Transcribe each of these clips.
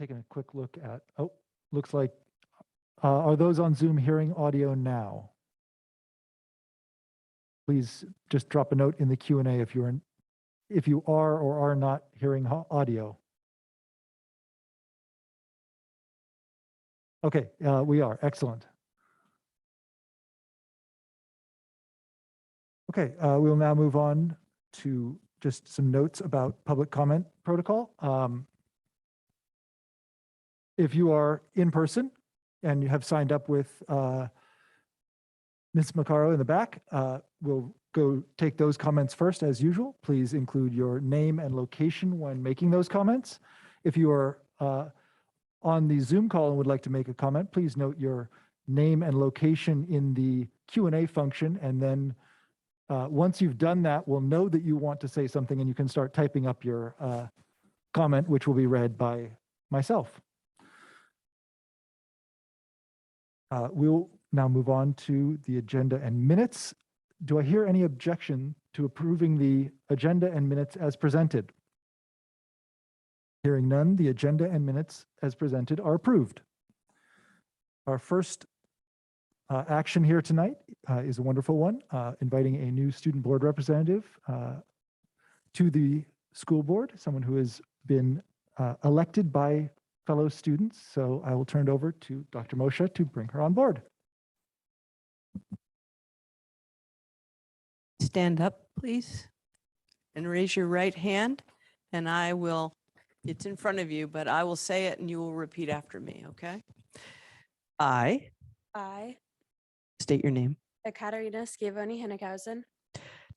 taking a quick look at, oh, looks like, are those on Zoom hearing audio now? Please just drop a note in the Q&A if you are or are not hearing audio. Okay, we are, excellent. Okay, we'll now move on to just some notes about public comment protocol. If you are in person and you have signed up with Ms. Macaro in the back, we'll go take those comments first as usual. Please include your name and location when making those comments. If you are on the Zoom call and would like to make a comment, please note your name and location in the Q&A function. And then once you've done that, we'll know that you want to say something and you can start typing up your comment, which will be read by myself. We'll now move on to the agenda and minutes. Do I hear any objection to approving the agenda and minutes as presented? Hearing none, the agenda and minutes as presented are approved. Our first action here tonight is a wonderful one, inviting a new student board representative to the school board, someone who has been elected by fellow students. So I will turn it over to Dr. Moshe to bring her on board. Stand up, please, and raise your right hand, and I will, it's in front of you, but I will say it and you will repeat after me, okay? I state your name. Ekaterina Schiavone Hennighausen,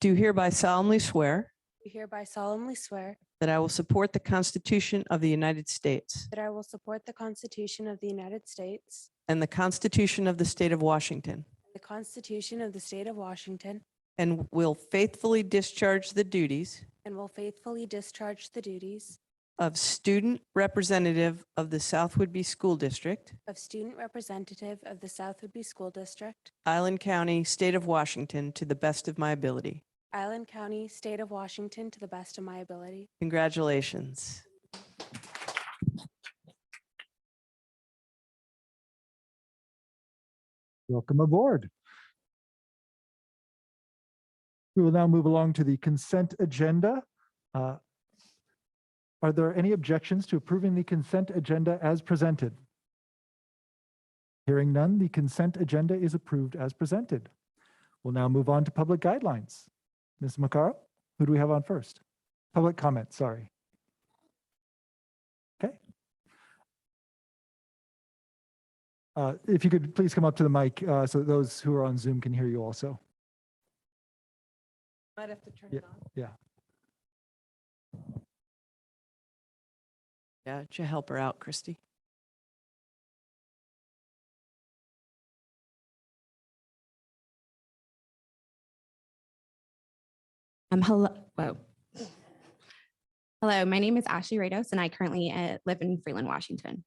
Do hereby solemnly swear do hereby solemnly swear that I will support the Constitution of the United States that I will support the Constitution of the United States, and the Constitution of the State of Washington, the Constitution of the State of Washington, and will faithfully discharge the duties and will faithfully discharge the duties of student representative of the South Whidbey School District, of student representative of the South Whidbey School District, Island County, State of Washington, to the best of my ability. Island County, State of Washington, to the best of my ability. Congratulations. Welcome aboard. We will now move along to the consent agenda. Are there any objections to approving the consent agenda as presented? Hearing none, the consent agenda is approved as presented. We'll now move on to public guidelines. Ms. Macaro, who do we have on first? Public comment, sorry. Okay. If you could please come up to the mic so that those who are on Zoom can hear you also. Might have to turn Yeah. it on. Yeah. Yeah, would you help her out, Christy? Hello. Whoa. Hello, my name is Ashley Rados, and I currently live in Freeland, Washington.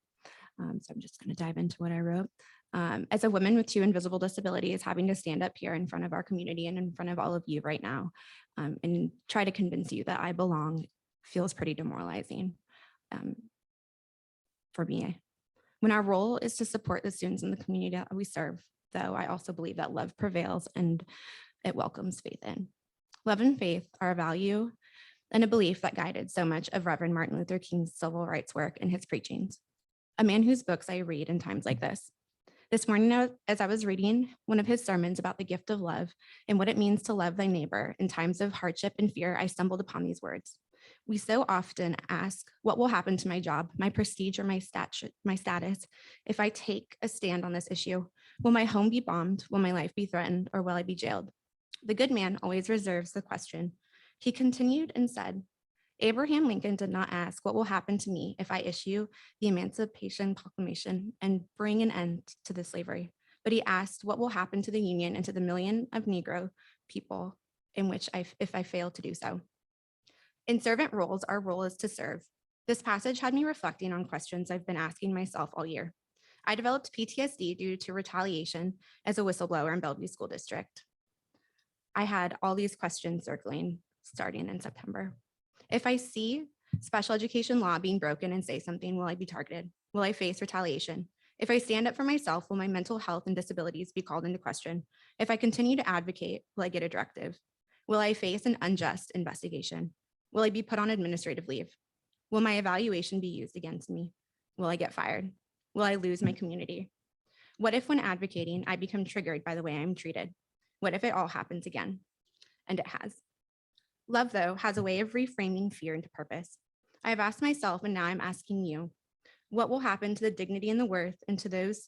So I'm just going to dive into what I wrote. As a woman with 2 invisible disabilities, having to stand up here in front of our community and in front of all of you right now and try to convince you that I belong feels pretty demoralizing for me. When our role is to support the students in the community that we serve, though, I also believe that love prevails and it welcomes faith in. Love and faith are a value and a belief that guided so much of Reverend Martin Luther King's civil rights work and his preachings, a man whose books I read in times like this. This morning, as I was reading one of his sermons about the gift of love and what it means to love thy neighbor in times of hardship and fear, I stumbled upon these words. We so often ask, what will happen to my job, my prestige, or my status if I take a stand on this issue? Will my home be bombed? Will my life be threatened? Or will I be jailed? The good man always reserves the question. He continued and said, Abraham Lincoln did not ask what will happen to me if I issue the Emancipation Proclamation and bring an end to the slavery, but he asked what will happen to the Union and to the million of Negro people in which if I fail to do so. In servant roles, our role is to serve. This passage had me reflecting on questions I've been asking myself all year. I developed PTSD due to retaliation as a whistleblower in Bellevue School District. I had all these questions circling starting in September. If I see Special education law being broken and say something, will I be targeted? Will I face retaliation? If I stand up for myself, will my mental health and disabilities be called into question? If I continue to advocate, will I get a directive? Will I face an unjust investigation? Will I be put on administrative leave? Will my evaluation be used against me? Will I get fired? Will I lose my community? What if when advocating, I become triggered by the way I'm treated? What if it all happens again? And it has. Love, though, has a way of reframing fear into purpose. I have asked myself, and now I'm asking you, what will happen to the dignity and the worth and to those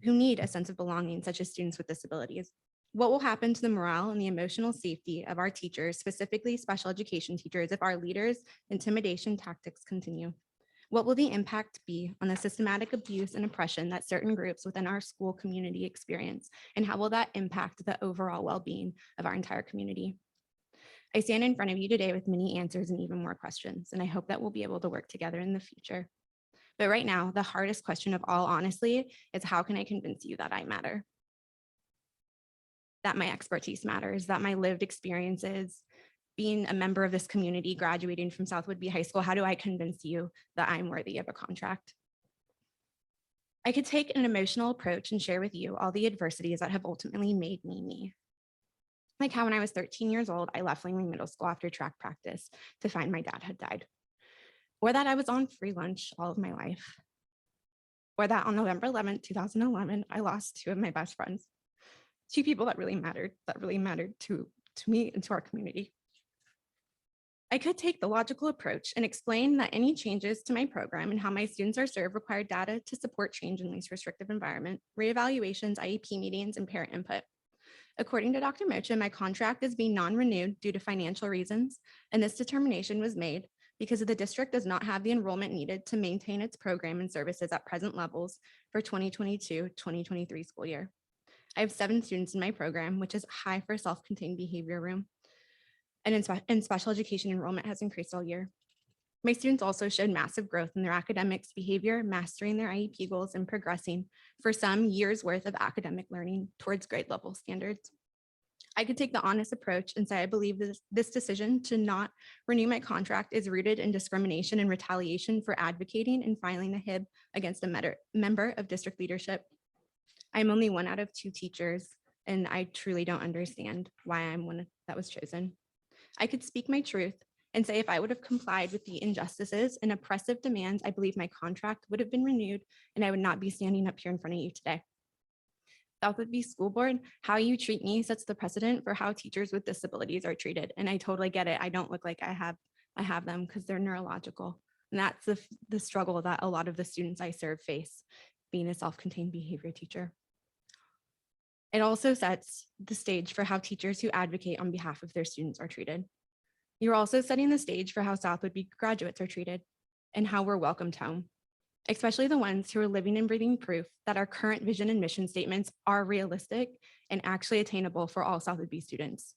who need a sense of belonging, such as students with disabilities? What will happen to the morale and the emotional safety of our teachers, specifically special education teachers, if our leaders' intimidation tactics continue? What will the impact be on the systematic abuse and oppression that certain groups within our school community experience? And how will that impact the overall well-being of our entire community? I stand in front of you today with many answers and even more questions, and I hope that we'll be able to work together in the future. But right now, the hardest question of all, honestly, is how can I convince you that I matter? That my expertise matters, that my lived experiences, being a member of this community, graduating from South Whidbey High School, how do I convince you that I'm worthy of a contract? I could take an emotional approach and share with you all the adversities that have ultimately made me me. Like how when I was 13 years old, I left Langley Middle School after track practice to find my dad had died. Or that I was on free lunch all of my life. Or that on November 11th, 2011, I lost two of my best friends. Two people that really mattered to me and to our community. I could take the logical approach and explain that any changes to my program and how my students are served require data to support change in least restrictive environment, reevaluations, IEP meetings, and parent input. According to Dr. Mocha, my contract is being non-renewed due to financial reasons, and this determination was made because the district does not have the enrollment needed to maintain its program and services at present levels for 2022-2023 school year. I have 7 students in my program, which is high for a self-contained behavior room. And in special education, enrollment has increased all year. My students also showed massive growth in their academics, behavior, mastering their IEP goals, and progressing for some years worth of academic learning towards grade level standards. I could take the honest approach and say I believe this decision to not renew my contract is rooted in discrimination and retaliation for advocating and filing a HIB against a member of district leadership. I'm only 1 out of 2 teachers, and I truly don't understand why I'm one that was chosen. I could speak my truth and say if I would have complied with the injustices and oppressive demands, I believe my contract would have been renewed and I would not be standing up here in front of you today. South Whidbey School Board, how you treat me sets the precedent for how teachers with disabilities are treated. And I totally get it. I don't look like I have them because they're neurological. And that's the struggle that a lot of the students I serve face being a self-contained behavior teacher. It also sets the stage for how teachers who advocate on behalf of their students are treated. You're also setting the stage for how South Whidbey graduates are treated and how we're welcomed home, especially the ones who are living and breathing proof that our current vision and mission statements are realistic and actually attainable for all South Whidbey students.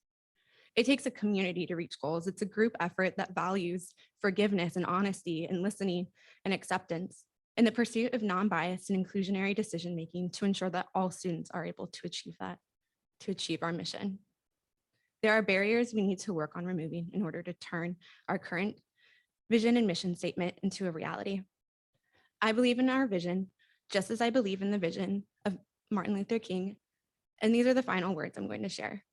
It takes a community to reach goals. It's a group effort that values forgiveness and honesty and listening and acceptance in the pursuit of non-biased and inclusionary decision-making to ensure that all students are able to achieve that, to achieve our mission. There are barriers we need to work on removing in order to turn our current vision and mission statement into a reality. I believe in our vision, just as I believe in the vision of Martin Luther King, and these are the final words I'm going to share.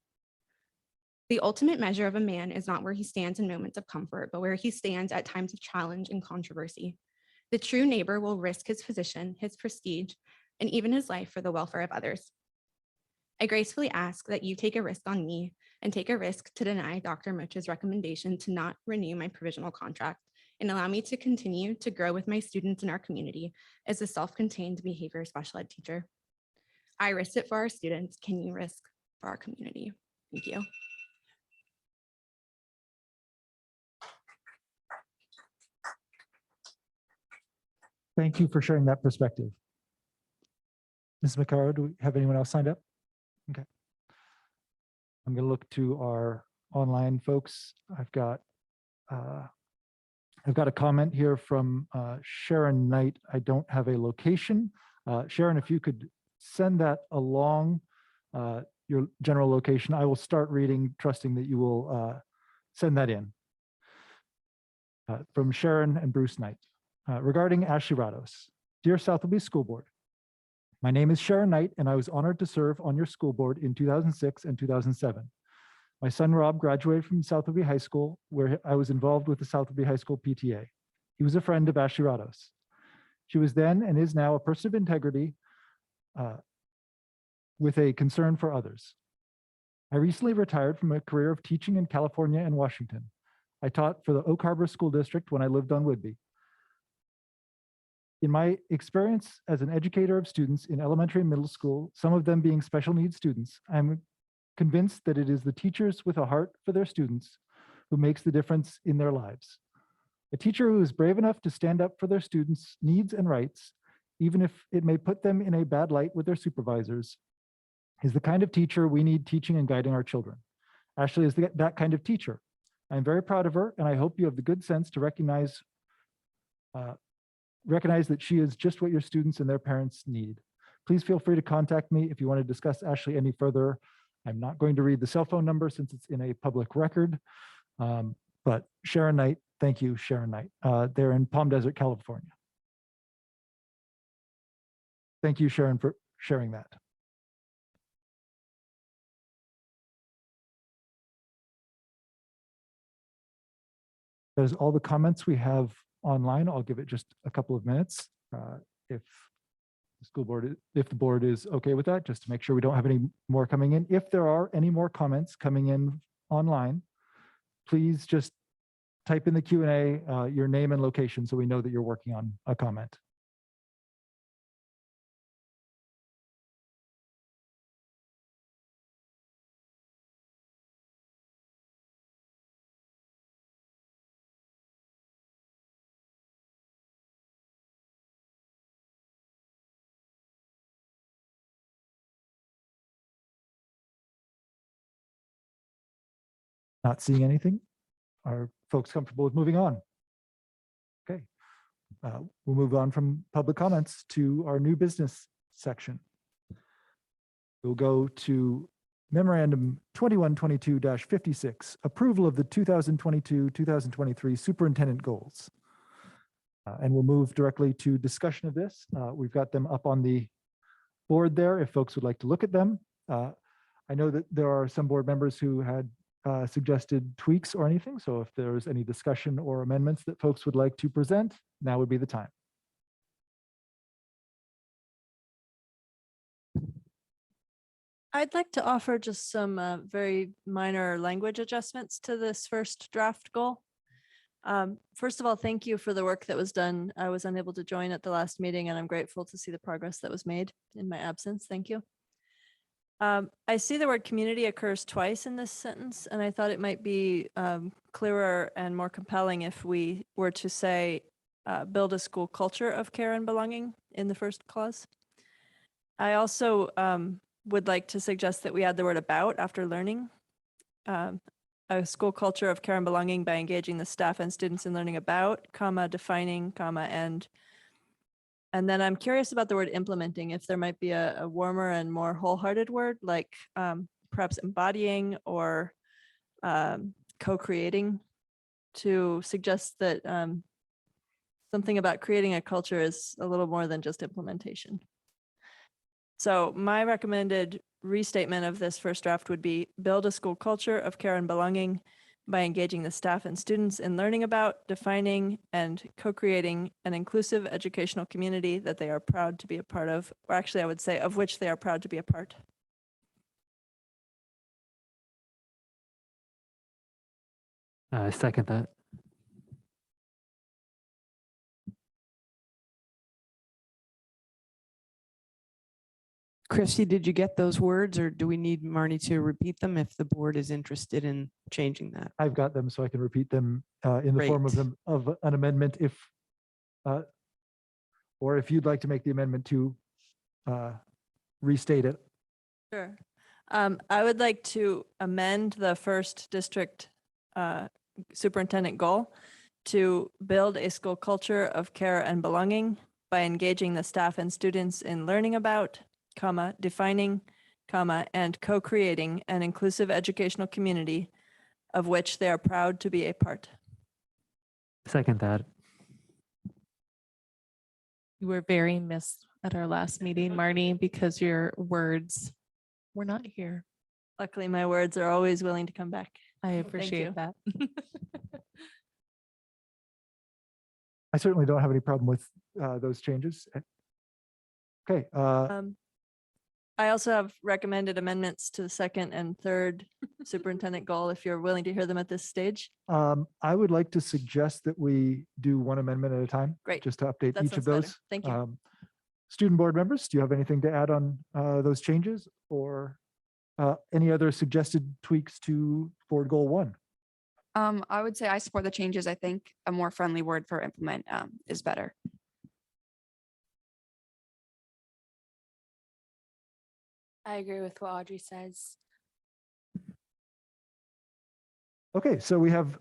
The ultimate measure of a man is not where he stands in moments of comfort, but where he stands at times of challenge and controversy. The true neighbor will risk his position, his prestige, and even his life for the welfare of others. I gracefully ask that you take a risk on me and take a risk to deny Dr. Mocha's recommendation to not renew my provisional contract and allow me to continue to grow with my students in our community as a self-contained behavior special ed teacher. I risked it for our students. Can you risk for our community? Thank you. Thank you for sharing that perspective. Ms. McCarroll, do we have anyone else signed up? Okay. I'm going to look to our online folks. I've got a comment here from Sharon Knight. I don't have a location. Sharon, if you could send that along, your general location, I will start reading, trusting that you will send that in. From Sharon and Bruce Knight. Regarding Ashley Rados. Dear Southerly School Board, my name is Sharon Knight, and I was honored to serve on your school board in 2006 and 2007. My son Rob graduated from Southerly High School, where I was involved with the Southerly High School PTA. He was a friend of Ashley Rados. She was then and is now a person of integrity with a concern for others. I recently retired from a career of teaching in California and Washington. I taught for the Oak Harbor School District when I lived on Whidbey. In my experience as an educator of students in elementary and middle school, some of them being special needs students, I'm convinced that it is the teachers with a heart for their students who makes the difference in their lives. A teacher who is brave enough to stand up for their students' needs and rights, even if it may put them in a bad light with their supervisors, is the kind of teacher we need teaching and guiding our children. Ashley is that kind of teacher. I'm very proud of her, and I hope you have the good sense to recognize that she is just what your students and their parents need. Please feel free to contact me if you want to discuss Ashley any further. I'm not going to read the cell phone number since it's in a public record, but Sharon Knight, thank you, Sharon Knight. They're in Palm Desert, California. Thank you, Sharon, for sharing that. That is all the comments we have online. I'll give it just a couple of minutes if the board is okay with that, just to make sure we don't have any more coming in. If there are any more comments coming in online, please just type in the Q&A your name and location so we know that you're working on a comment. Not seeing anything. Are folks comfortable with moving on? Okay. We'll move on from public comments to our new business section. We'll go to Memorandum 2122-56, approval of the 2022-2023 superintendent goals. And we'll move directly to discussion of this. We've got them up on the board there if folks would like to look at them. I know that there are some board members who had suggested tweaks or anything. So if there's any discussion or amendments that folks would like to present, now would be the time. I'd like to offer just some very minor language adjustments to this first draft goal. First of all, thank you for the work that was done. I was unable to join at the last meeting, and I'm grateful to see the progress that was made in my absence. Thank you. I see the word community occurs twice in this sentence, and I thought it might be clearer and more compelling if we were to say, build a school culture of care and belonging in the first clause. I also would like to suggest that we add the word about after learning. A school culture of care and belonging by engaging the staff and students in learning about, comma, defining, comma, and then I'm curious about the word implementing, if there might be a warmer and more wholehearted word like perhaps embodying or co-creating, to suggest that something about creating a culture is a little more than just implementation. So my recommended restatement of this first draft would be build a school culture of care and belonging by engaging the staff and students in learning about, defining, and co-creating an inclusive educational community that they are proud to be a part of, or actually I would say of which they are proud to be a part. I second that. Christy, did you get those words, or do we need Marnie to repeat them if the board is interested in changing that? I've got them so I can repeat them in the form of an amendment if, or if you'd like to make the amendment to restate it. Sure. I would like to amend the first district superintendent goal to build a school culture of care and belonging by engaging the staff and students in learning about, comma, defining, comma, and co-creating an inclusive educational community of which they are proud to be a part. Second that. You were very missed at our last meeting, Marnie, because your words were not here. Luckily, my words are always willing to come back. I you. appreciate that. I certainly don't have any problem with those changes. Okay, I also have recommended amendments to the second and third superintendent goal, if you're willing to hear them at this stage. I would like to suggest that we do one amendment at a time. Great. Just to update That each of sounds better. those. Thank you. Student board members, do you have anything to add on those changes or any other suggested tweaks to board goal 1? I would say I support the changes. I think a more friendly word for implement is better. I agree with what Audrey says. Okay, so we have,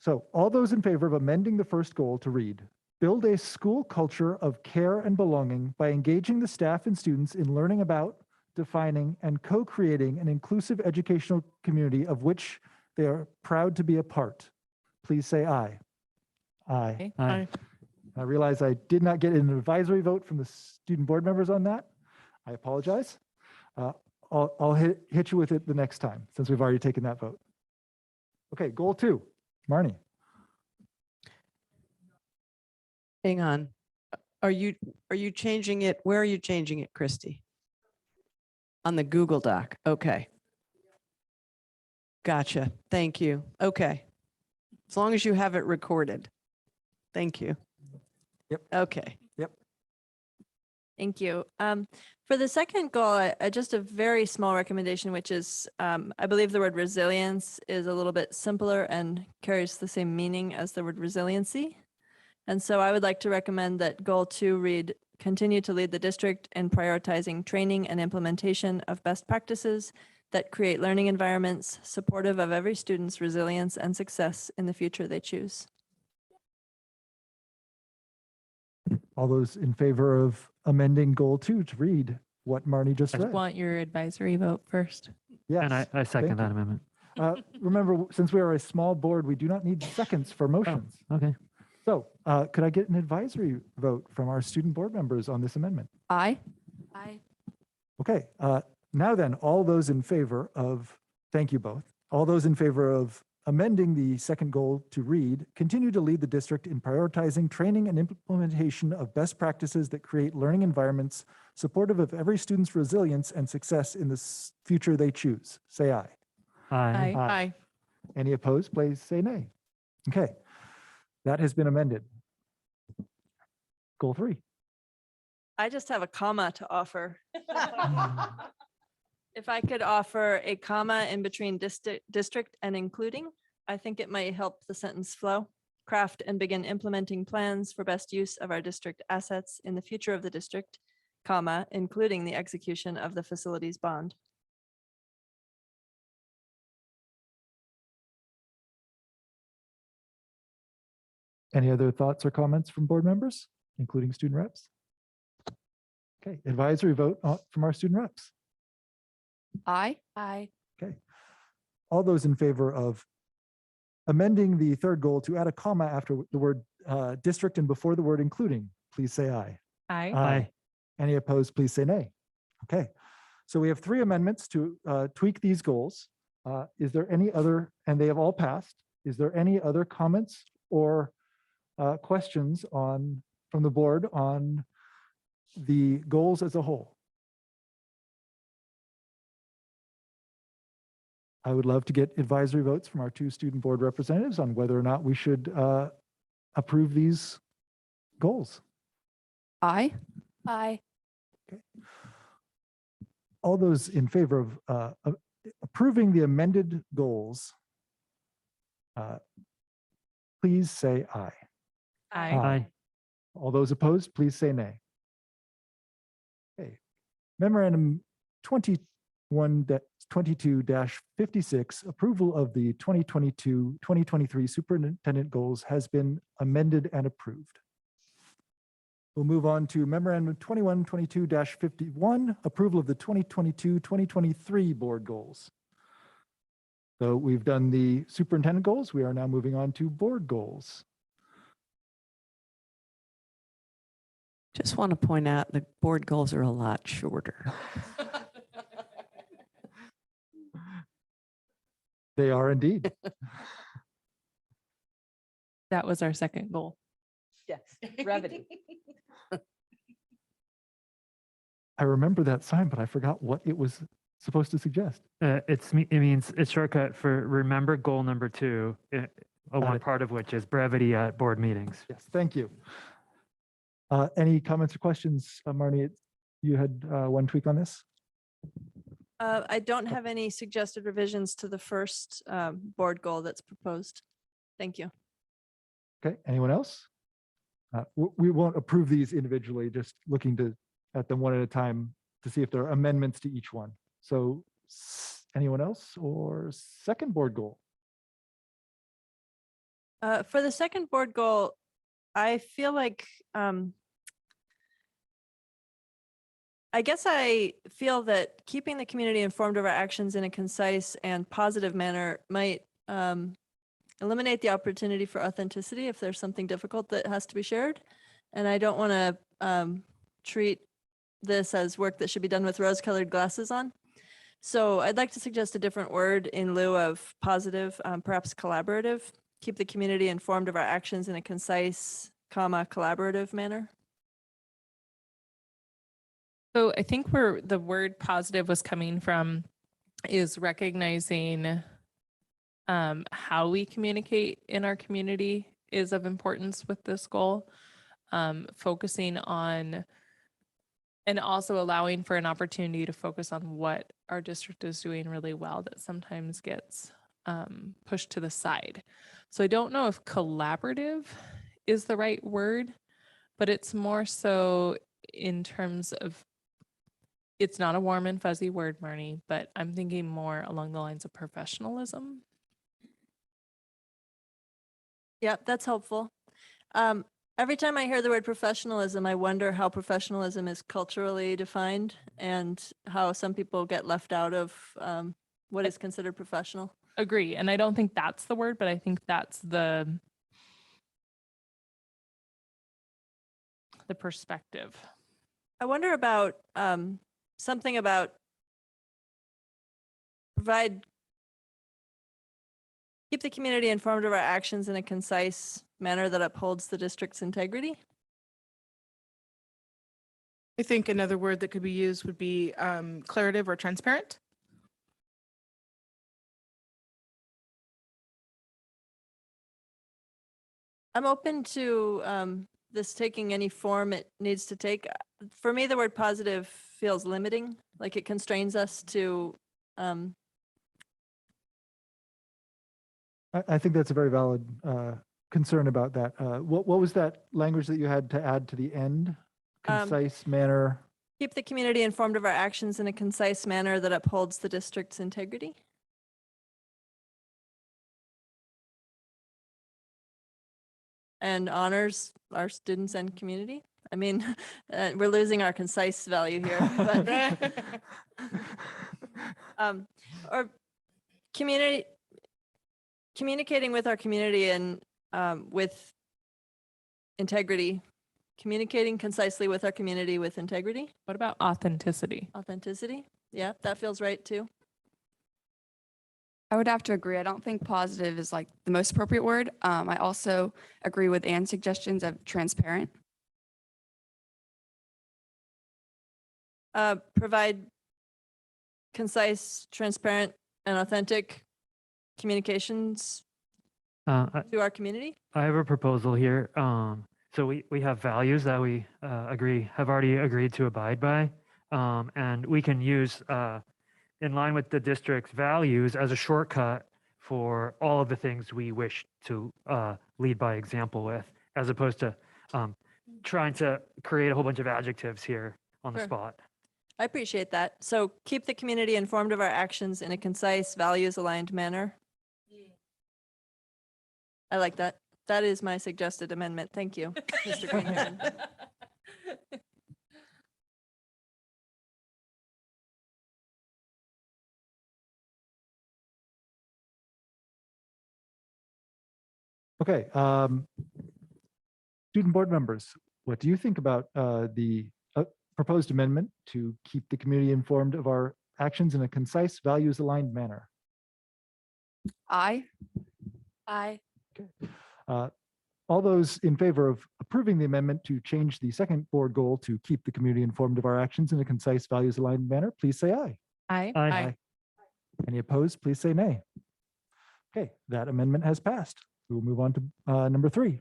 so all those in favor of amending the first goal to read, build a school culture of care and belonging by engaging the staff and students in learning about, defining, and co-creating an inclusive educational community of which they are proud to be a part. Please say aye. Aye. Aye. I realize I did not get an advisory vote from the student board members on that. I apologize. I'll hit you with it the next time since we've already taken that vote. Okay, goal 2, Marnie. Hang on. Are you changing it? Where are you changing it, Christy? On the Google Doc. Okay. Gotcha. Thank you. Okay. As long as you have it recorded. Thank you. Yep. Okay. Thank you. For the second goal, just a very small recommendation, which is, I believe the word resilience is a little bit simpler and carries the same meaning as the word resiliency. And so I would like to recommend that goal 2 read, continue to lead the district in prioritizing training and implementation of best practices that create learning environments supportive of every student's resilience and success in the future they choose. All those in favor of amending goal 2 to read what Marnie just I read? want your advisory vote first. Yes. And I second thank that you. amendment. Remember, since we are a small board, we do not need seconds for motions. Okay. So could I get an advisory vote from our student board members on this amendment? Aye. I Okay, now then, all those in favor of, thank you both, all those in favor of amending the second goal to read, continue to lead the district in prioritizing training and implementation of best practices that create learning environments supportive of every student's resilience and success in the future they choose. Say aye. Aye. Aye. Any opposed, please say nay. Okay, that has been amended. Goal 3. I just have a comma to offer. If I could offer a comma in between district and including, I think it might help the sentence flow. Craft and begin implementing plans for best use of our district assets in the future of the district, comma, including the execution of the facilities bond. Any other thoughts or comments from board members, including student reps? Okay, advisory vote from our student reps. Aye. I All those in favor of amending the third goal to add a comma after the word district and before the word including, please say aye. Aye. Aye. Any opposed, please say nay. Okay, so we have 3 amendments to tweak these goals. Is there any other, and they have all passed, is there any other comments or questions from the board on the goals as a whole? I would love to get advisory votes from our 2 student board representatives on whether or not we should approve these goals. Aye. I All those in favor of approving the amended goals, please say aye. Aye. Aye. All those opposed, please say nay. Okay. Memorandum 21-22-56, approval of the 2022-2023 superintendent goals has been amended and approved. We'll move on to memorandum 21-22-51, approval of the 2022-2023 board goals. So we've done the superintendent goals. We are now moving on to board goals. Just want to point out the board goals are a lot shorter. They are indeed. That was our second goal. Yes, brevity. I remember that sign, but I forgot what it was supposed to suggest. It means it's shortcut for remember goal number 2, one it. part of which is brevity at board meetings. Yes, thank you. Any comments or questions, Marnie? You had one tweak on this? I don't have any suggested revisions to the first board goal that's proposed. Thank you. Okay, anyone else? We won't approve these individually, just looking at them one at a time to see if there are amendments to each one. So anyone else or second board goal? For the second board goal, I feel like I guess I feel that keeping the community informed of our actions in a concise and positive manner might eliminate the opportunity for authenticity if there's something difficult that has to be shared. And I don't want to treat this as work that should be done with rose-colored glasses on. So I'd like to suggest a different word in lieu of positive, perhaps collaborative. Keep the community informed of our actions in a concise, collaborative manner. So I think where the word positive was coming from is recognizing how we communicate in our community is of importance with this goal. Focusing on and also allowing for an opportunity to focus on what our district is doing really well that sometimes gets pushed to the side. So I don't know if collaborative is the right word, but it's more so in terms of, it's not a warm and fuzzy word, Marnie, but I'm thinking more along the lines of professionalism. Yeah, that's helpful. Every time I hear the word professionalism, I wonder how professionalism is culturally defined and how some people get left out of what is considered professional. Agree. And I don't think that's the word, but I think that's the perspective. I wonder about something about keep the community informed of our actions in a concise manner that upholds the district's integrity. I think another word that could be used would be declarative or transparent. I'm open to this taking any form it needs to take. For me, the word positive feels limiting, like it constrains us to I think that's a very valid concern about that. What was that language that you had to add to the end? Concise manner. keep the community informed of our actions in a concise manner that upholds the district's integrity. And honors our students and community. I mean, we're losing our concise value here, but or communicating with our community and with integrity, communicating concisely with our community with integrity, What about authenticity? authenticity. Yeah, that feels right too. I would have to agree. I don't think positive is like the most appropriate word. I also agree with Anne's suggestions of transparent. Provide concise, transparent, and authentic communications I to our community. I have a proposal here. So we have values that we have already agreed to abide by. And we can use in line with the district's values as a shortcut for all of the things we wish to lead by example with, as opposed to trying to create a whole bunch of adjectives here on the Sure. spot. I appreciate that. So keep the community informed of our actions in a concise, values-aligned manner. I like that. That is my suggested amendment. Thank you, Mr. Greenhaven. Okay. Student board members, what do you think about the proposed amendment to keep the community informed of our actions in a concise, values-aligned manner? Aye. Aye. Uh, All those in favor of approving the amendment to change the second board goal to keep the community informed of our actions in a concise, values-aligned manner, please say aye. Aye. Aye. Any opposed, please say nay. Okay, that amendment has passed. We will move on to number 3,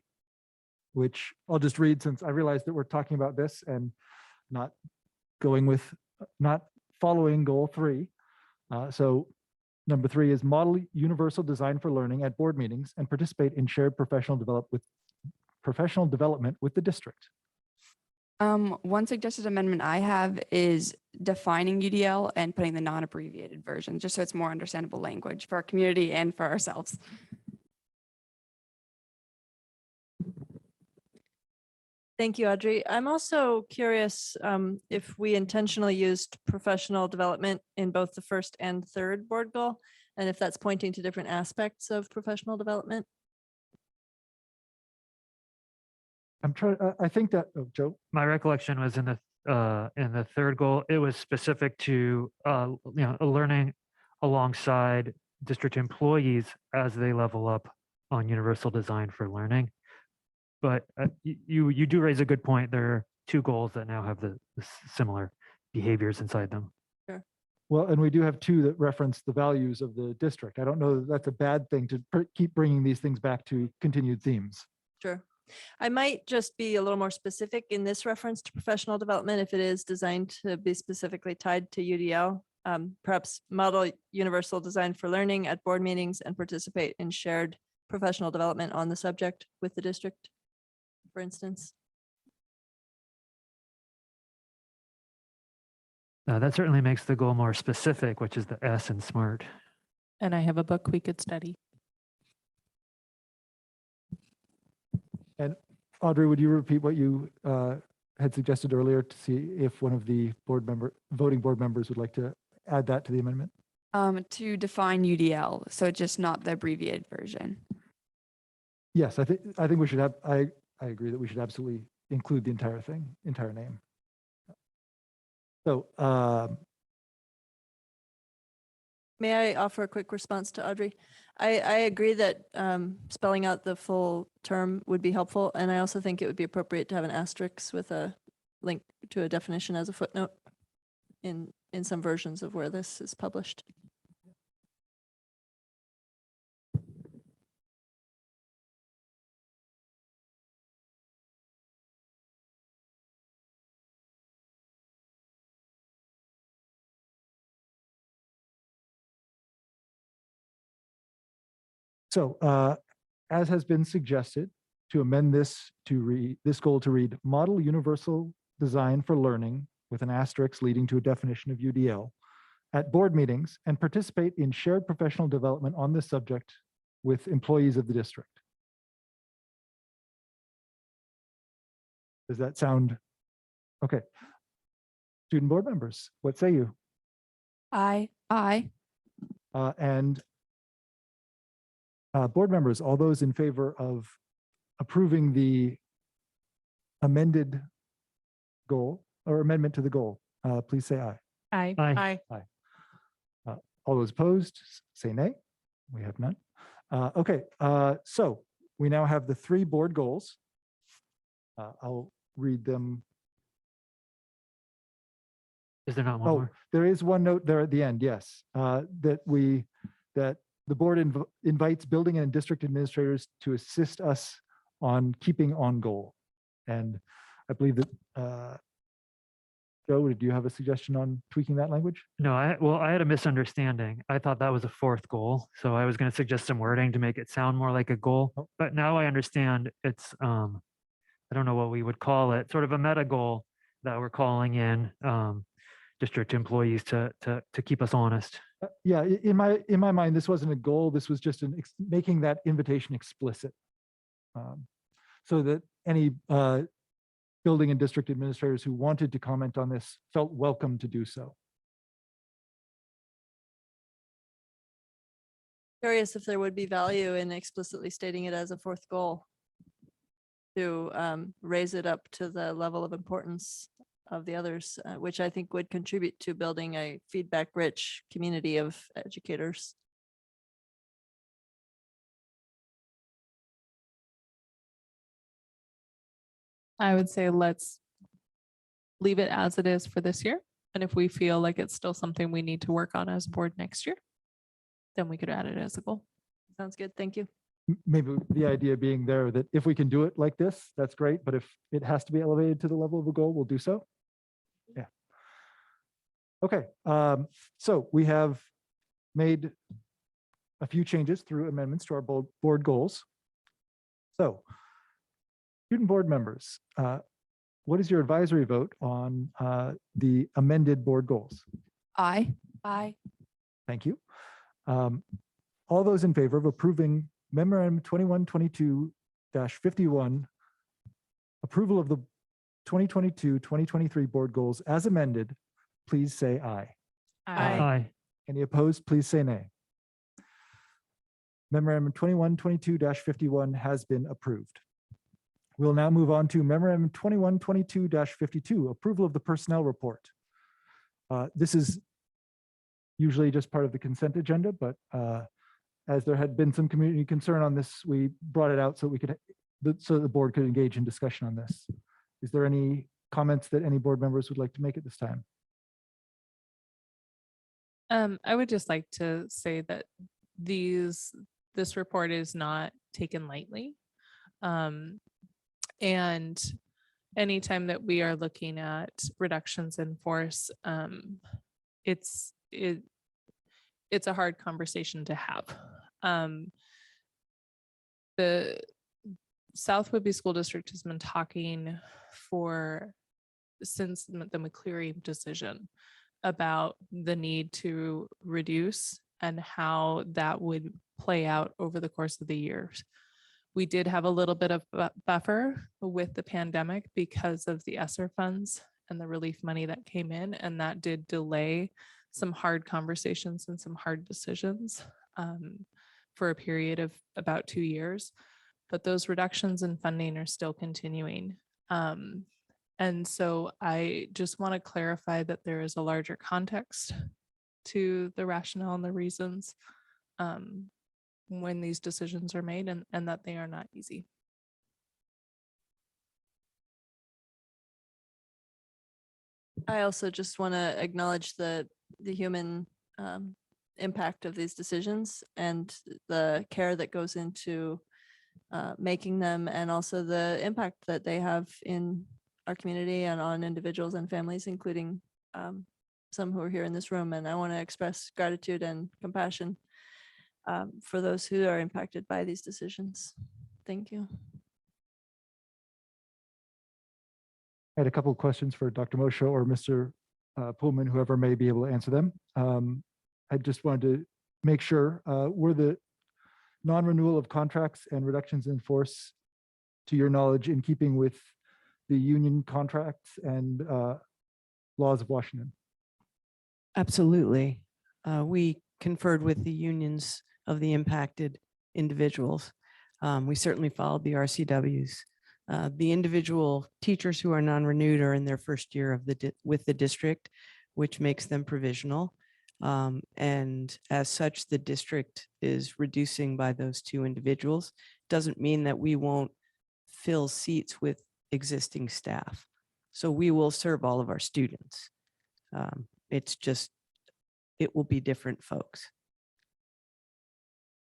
which I'll just read since I realized that we're talking about this and not following goal 3. So number 3 is model universal design for learning at board meetings and participate in shared professional development with the district. One suggested amendment I have is defining UDL and putting the non-abbreviated version, just so it's more understandable language for our community and for ourselves. Thank you, Audrey. I'm also curious if we intentionally used professional development in both the first and third board goal, and if that's pointing to different aspects of professional development. I'm trying, I think that, oh, Joe, My recollection was in the third goal, it was specific to learning alongside district employees as they level up on universal design for learning. But you do raise a good point. There are 2 goals that now have the similar behaviors inside them. well, and we do have 2 that reference the values of the district. I don't know that that's a bad thing to keep bringing these things back to continued themes. Sure. I might just be a little more specific in this reference to professional development if it is designed to be specifically tied to UDL. Perhaps model universal design for learning at board meetings and participate in shared professional development on the subject with the district, for instance. That certainly makes the goal more specific, which is the S in SMART. And I have a book we could study. And Audrey, would you repeat what you had suggested earlier to see if one of the voting board members would like to add that to the amendment? To define UDL, so just not the abbreviated version. Yes, I think we should have, I agree that we should absolutely include the entire thing, entire name. So May I offer a quick response to Audrey? I agree that spelling out the full term would be helpful. And I also think it would be appropriate to have an asterisk with a link to a definition as a footnote in some versions of where this is published. So as has been suggested, to amend this to read this goal to read model universal design for learning with an asterisk leading to a definition of UDL at board meetings and participate in shared professional development on this subject with employees of the district. Does that sound okay? Student board members, what say you? Aye. Aye. And board members, all those in favor of approving the amended goal or amendment to the goal, please say aye. Aye. Aye. Aye. All those opposed, say nay. We have none. Okay, so we now have the 3 board goals. I'll read them. Is there not one Oh, more? there is one note there at the end, yes, that the board invites building and district administrators to assist us on keeping on goal. And I believe that, Joe, did you have a suggestion on tweaking that language? No, I had a misunderstanding. I thought that was a 4th goal. So I was going to suggest some wording to make it sound more like a goal. Oh. But now I understand it's, I don't know what we would call it, sort of a meta goal that we're calling in district employees to keep us honest. Yeah, in my mind, this wasn't a goal. This was just making that invitation explicit, so that any building and district administrators who wanted to comment on this felt welcome to do so. Curious if there would be value in explicitly stating it as a fourth goal to raise it up to the level of importance of the others, which I think would contribute to building a feedback-rich community of educators. I would say let's leave it as it is for this year. And if we feel like it's still something we need to work on as a board next year, then we could add it as a goal. Sounds good. Thank you. Maybe the idea being there that if we can do it like this, that's great. But if it has to be elevated to the level of a goal, we'll do so. Yeah. Okay. So we have made a few changes through amendments to our board goals. So student board members, what is your advisory vote on the amended board goals? Aye. Aye. Thank you. All those in favor of approving Memorandum 2122-51, approval of the 2022-2023 board goals as amended, please say aye. Aye. Any opposed, please say nay. Memorandum 2122-51 has been approved. We'll now move on to Memorandum 2122-52, approval of the personnel report. This is usually just part of the consent agenda, but as there had been some community concern on this, we brought it out so we could, so the board could engage in discussion on this. Is there any comments that any board members would like to make at this time? I would just like to say that this report is not taken lightly. And anytime that we are looking at reductions in force, it's a hard conversation to have. The South Whitby School District has been talking since the McCleary decision about the need to reduce and how that would play out over the course of the years. We did have a little bit of buffer with the pandemic because of the ESSER funds and the relief money that came in, and that did delay some hard conversations and some hard decisions for a period of about 2 years. But those reductions in funding are still continuing. And so I just want to clarify that there is a larger context to the rationale and the reasons when these decisions are made, and that they are not easy. I also just want to acknowledge the human impact of these decisions and the care that goes into making them, and also the impact that they have in our community and on individuals and families, including some who are here in this room. And I want to express gratitude and compassion for those who are impacted by these decisions. Thank you. I had a couple of questions for Dr. Moshe or Mr. Pullman, whoever may be able to answer them. I just wanted to make sure, were the non-renewal of contracts and reductions in force, to your knowledge, in keeping with the union contracts and laws of Washington? Absolutely. We conferred with the unions of the impacted individuals. We certainly followed the RCWs. The individual teachers who are non-renewed are in their first year of with the district, which makes them provisional. And as such, the district is reducing by those 2 individuals. Doesn't mean that we won't fill seats with existing staff. So we will serve all of our students. It's just, it will be different folks.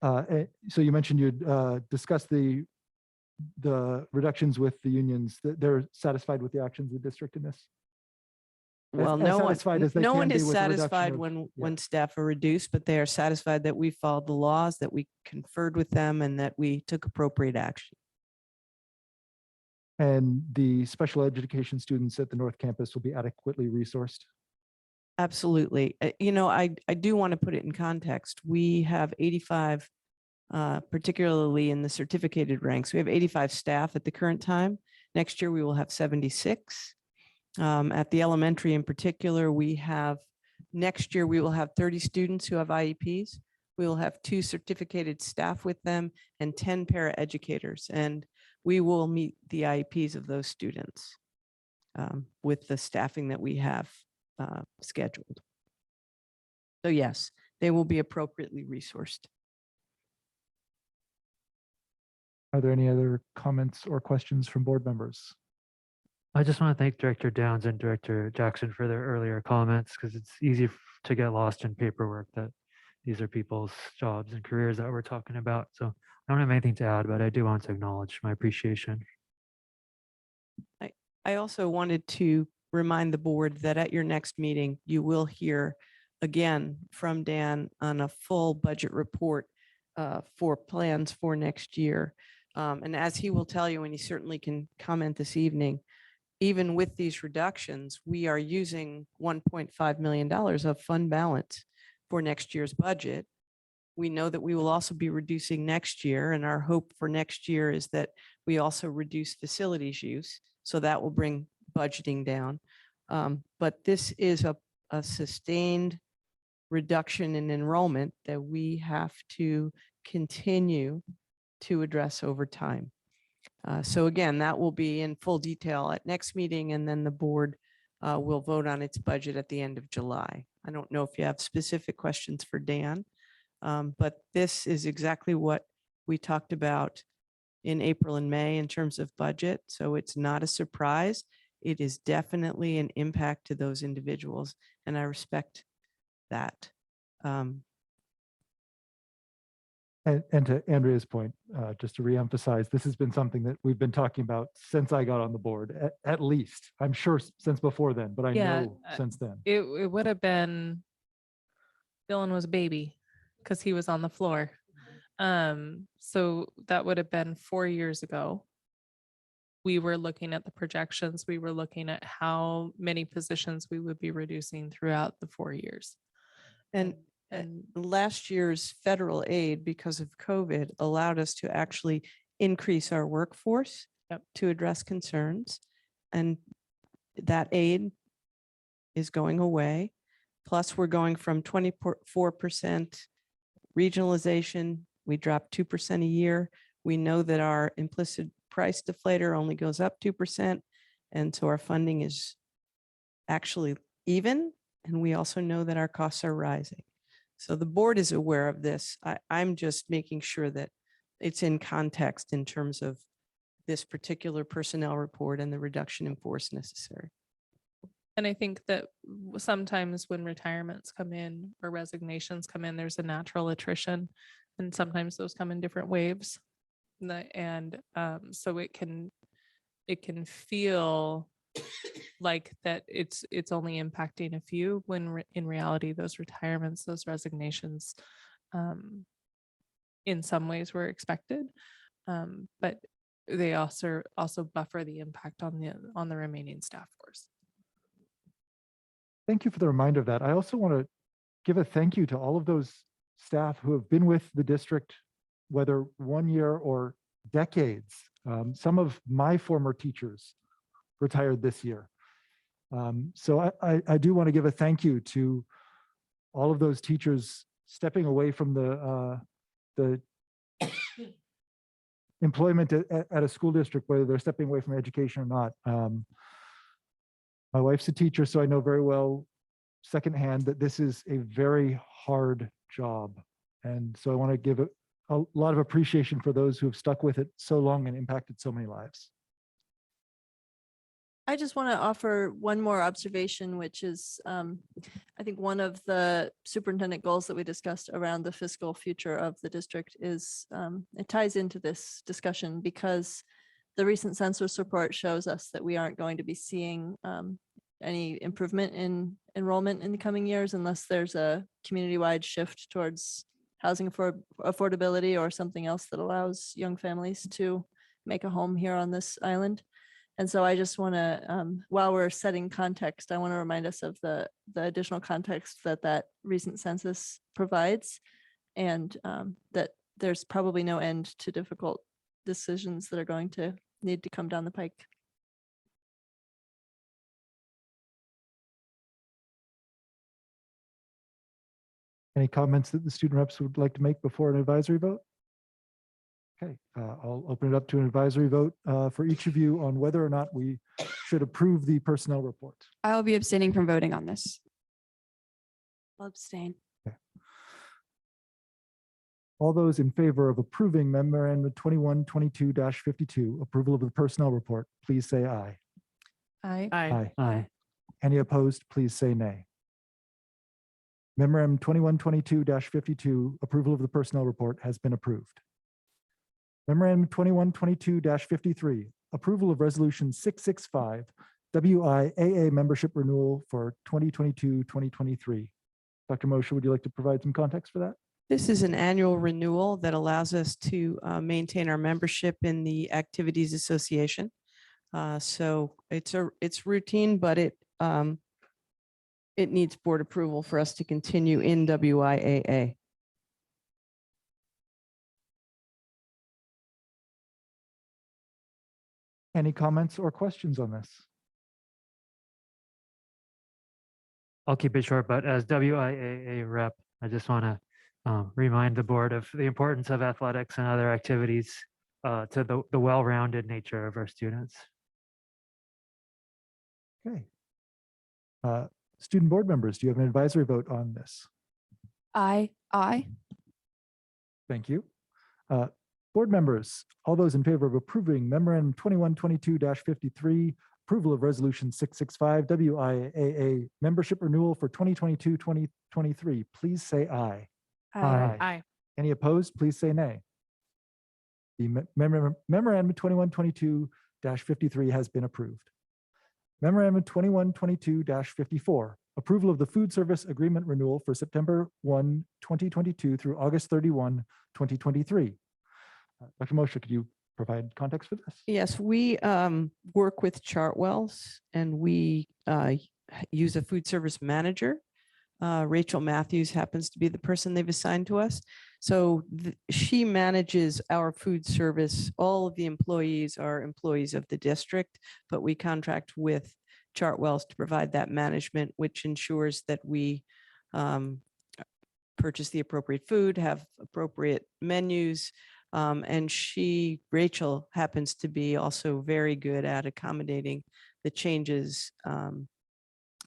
So you mentioned you'd discussed the reductions with the unions. They're satisfied with the actions of the district in this? Well, As no satisfied as they no can one be is with the reduction satisfied of- when staff are reduced, but they are satisfied that we followed the laws, that we conferred with them, and that we took appropriate action. And the special education students at the North Campus will be adequately resourced? Absolutely. You know, I do want to put it in context. We have 85, particularly in the certificated ranks. We have 85 staff at the current time. Next year, we will have 76. At the elementary in particular, next year, we will have 30 students who have IEPs. We will have 2 certificated staff with them and 10 paraeducators. And we will meet the IEPs of those students with the staffing that we have scheduled. So yes, they will be appropriately resourced. Are there any other comments or questions from board members? I just want to thank Director Downs and Director Jackson for their earlier comments, because it's easy to get lost in paperwork that these are people's jobs and careers that we're talking about. So I don't have anything to add, but I do want to acknowledge my appreciation. I also wanted to remind the board that at your next meeting, you will hear again from Dan on a full budget report for plans for next year. And as he will tell you, and he certainly can comment this evening, even with these reductions, we are using $1.5 million of fund balance for next year's budget. We know that we will also be reducing next year, and our hope for next year is that we also reduce facilities use. So that will bring budgeting down. But this is a sustained reduction in enrollment that we have to continue to address over time. So again, that will be in full detail at next meeting, and then the board will vote on its budget at the end of July. I don't know if you have specific questions for Dan, but this is exactly what we talked about in April and May in terms of budget. So it's not a surprise. It is definitely an impact to those individuals, and I respect that. And to Andrea's point, just to reemphasize, this has been something that we've been talking about since I got on the board, at least. I'm sure since before then, but I Yeah, know since then. It would have been, Dylan was a baby because he was on the floor. So that would have been 4 years ago. We were looking at the projections. We were looking at how many positions we would be reducing throughout the 4 years. And last year's federal aid, because of COVID, allowed us to actually increase our workforce to address concerns. And that aid is going away. Plus, we're going from 24% regionalization. We dropped 2% a year. We know that our implicit price deflator only goes up 2%. And so our funding is actually even. And we also know that our costs are rising. So the board is aware of this. I'm just making sure that it's in context in terms of this particular personnel report and the reduction in force necessary. And I think that sometimes when retirements come in or resignations come in, there's a natural attrition, and sometimes those come in different waves. So it can feel like that it's only impacting a few, when in reality, those retirements, those resignations, in some ways were expected, but they also buffer the impact on the remaining staff force. Thank you for the reminder of that. I also want to give a thank you to all of those staff who have been with the district, whether 1 year or decades. Some of my former teachers retired this year. So I do want to give a thank you to all of those teachers stepping away from the employment at a school district, whether they're stepping away from education or not. My wife's a teacher, so I know very well secondhand that this is a very hard job. And so I want to give a lot of appreciation for those who have stuck with it so long and impacted so many lives. I just want to offer one more observation, which is, I think one of the superintendent goals that we discussed around the fiscal future of the district is, it ties into this discussion because the recent census report shows us that we aren't going to be seeing any improvement in enrollment in the coming years unless there's a community-wide shift towards housing for affordability or something else that allows young families to make a home here on this island. And so I just want to, while we're setting context, I want to remind us of the additional context that recent census provides, and that there's probably no end to difficult decisions that are going to need to come down the pike. Any comments that the student reps would like to make before an advisory vote? Okay, I'll open it up to an advisory vote for each of you on whether or not we should approve the personnel report. I'll be abstaining from voting on this. I'll abstain. All those in favor of approving memorandum 2122-52, approval of the personnel report, please say aye. Aye. Aye. Aye. Any opposed, please say nay. Memorandum 2122-52, approval of the personnel report has been approved. Memorandum 2122-53, approval of resolution 665, WIAA membership renewal for 2022-2023. Dr. Moshe, would you like to provide some context for that? This is an annual renewal that allows us to maintain our membership in the Activities Association. So it's routine, but it needs board approval for us to continue in WIAA. Any comments or questions on this? I'll keep it short, but as WIAA rep, I just want to remind the board of the importance of athletics and other activities to the well-rounded nature of our students. Okay. Student board members, do you have an advisory vote on this? Aye. Thank you. Board members, all those in favor of approving memorandum 2122-53, approval of resolution 665 WIAA membership renewal for 2022-2023, please say aye. Aye. Aye. Any opposed, please say nay. The memorandum 2122-53 has been approved. Memorandum 2122-54, approval of the food service agreement renewal for September 1, 2022 through August 31, 2023. Dr. Moshe, could you provide context for this? Yes, we work with Chartwells and we use a food service manager. Rachel Matthews happens to be the person they've assigned to us. So she manages our food service. All of the employees are employees of the district, but we contract with Chartwells to provide that management, which ensures that we purchase the appropriate food, have appropriate menus. And Rachel happens to be also very good at accommodating the changes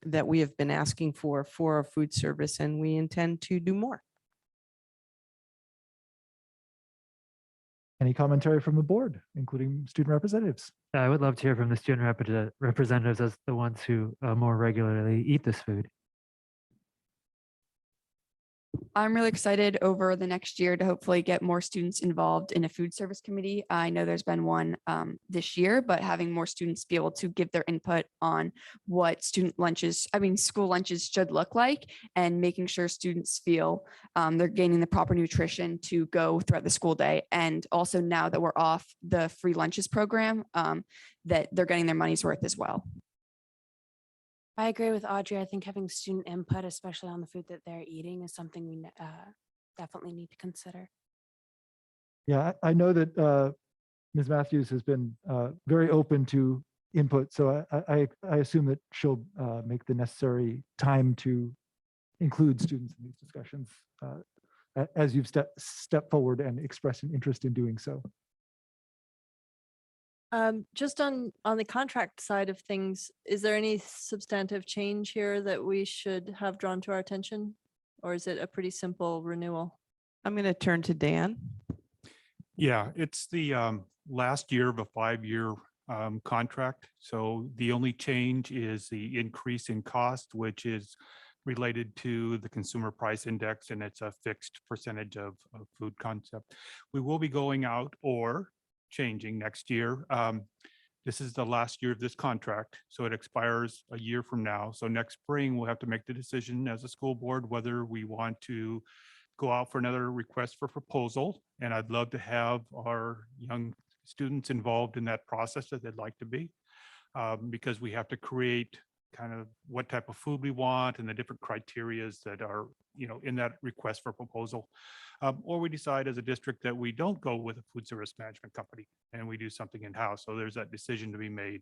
that we have been asking for our food service, and we intend to do more. Any commentary from the board, including student representatives? I would love to hear from the student representatives as the ones who more regularly eat this food. I'm really excited over the next year to hopefully get more students involved in a food service committee. I know there's been one this year, but having more students be able to give their input on what school lunches should look like, and making sure students feel they're gaining the proper nutrition to go throughout the school day. And also now that we're off the free lunches program, that they're getting their money's worth as well. I agree with Audrey. I think having student input, especially on the food that they're eating, is something we definitely need to consider. Yeah, I know that Ms. Matthews has been very open to input, so I assume that she'll make the necessary time to include students in these discussions as you've stepped forward and expressed an interest in doing so. Just on the contract side of things, is there any substantive change here that we should have drawn to our attention? Or is it a pretty simple renewal? I'm going to turn to Dan. Yeah, it's the last year of a 5-year contract. So the only change is the increase in cost, which is related to the consumer price index, and it's a fixed percentage of food concept. We will be going out or changing next year. This is the last year of this contract, so it expires a year from now. So next spring, we'll have to make the decision as a school board whether we want to go out for another request for proposal. And I'd love to have our young students involved in that process if they'd like to be, because we have to create kind of what type of food we want and the different criterias that are, in that request for proposal. Or we decide as a district that we don't go with a food service management company and we do something in-house. So there's that decision to be made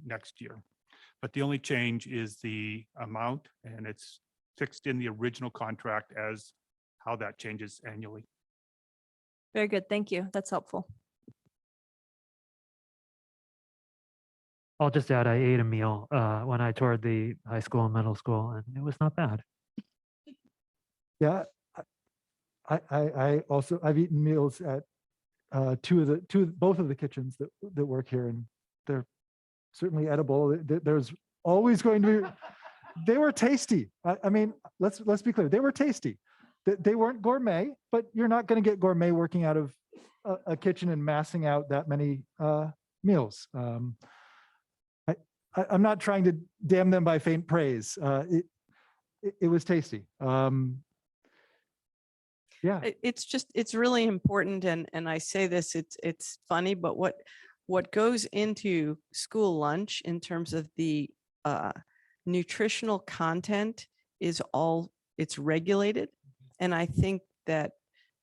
next year. But the only change is the amount, and it's fixed in the original contract as how that changes annually. Very good. Thank you. That's helpful. I'll just add, I ate a meal when I toured the high school and middle school, and it was not bad. Yeah, I also, I've eaten meals at both of the kitchens that work here, and they're certainly edible. There's always going to be, they were tasty. I mean, let's be clear, they were tasty. They weren't gourmet, but you're not going to get gourmet working out of a kitchen and massing out that many meals. I'm not trying to damn them by faint praise. It was tasty. Yeah. It's really important. And I say this, it's funny, but what goes into school lunch in terms of the nutritional content is it's regulated. And I think that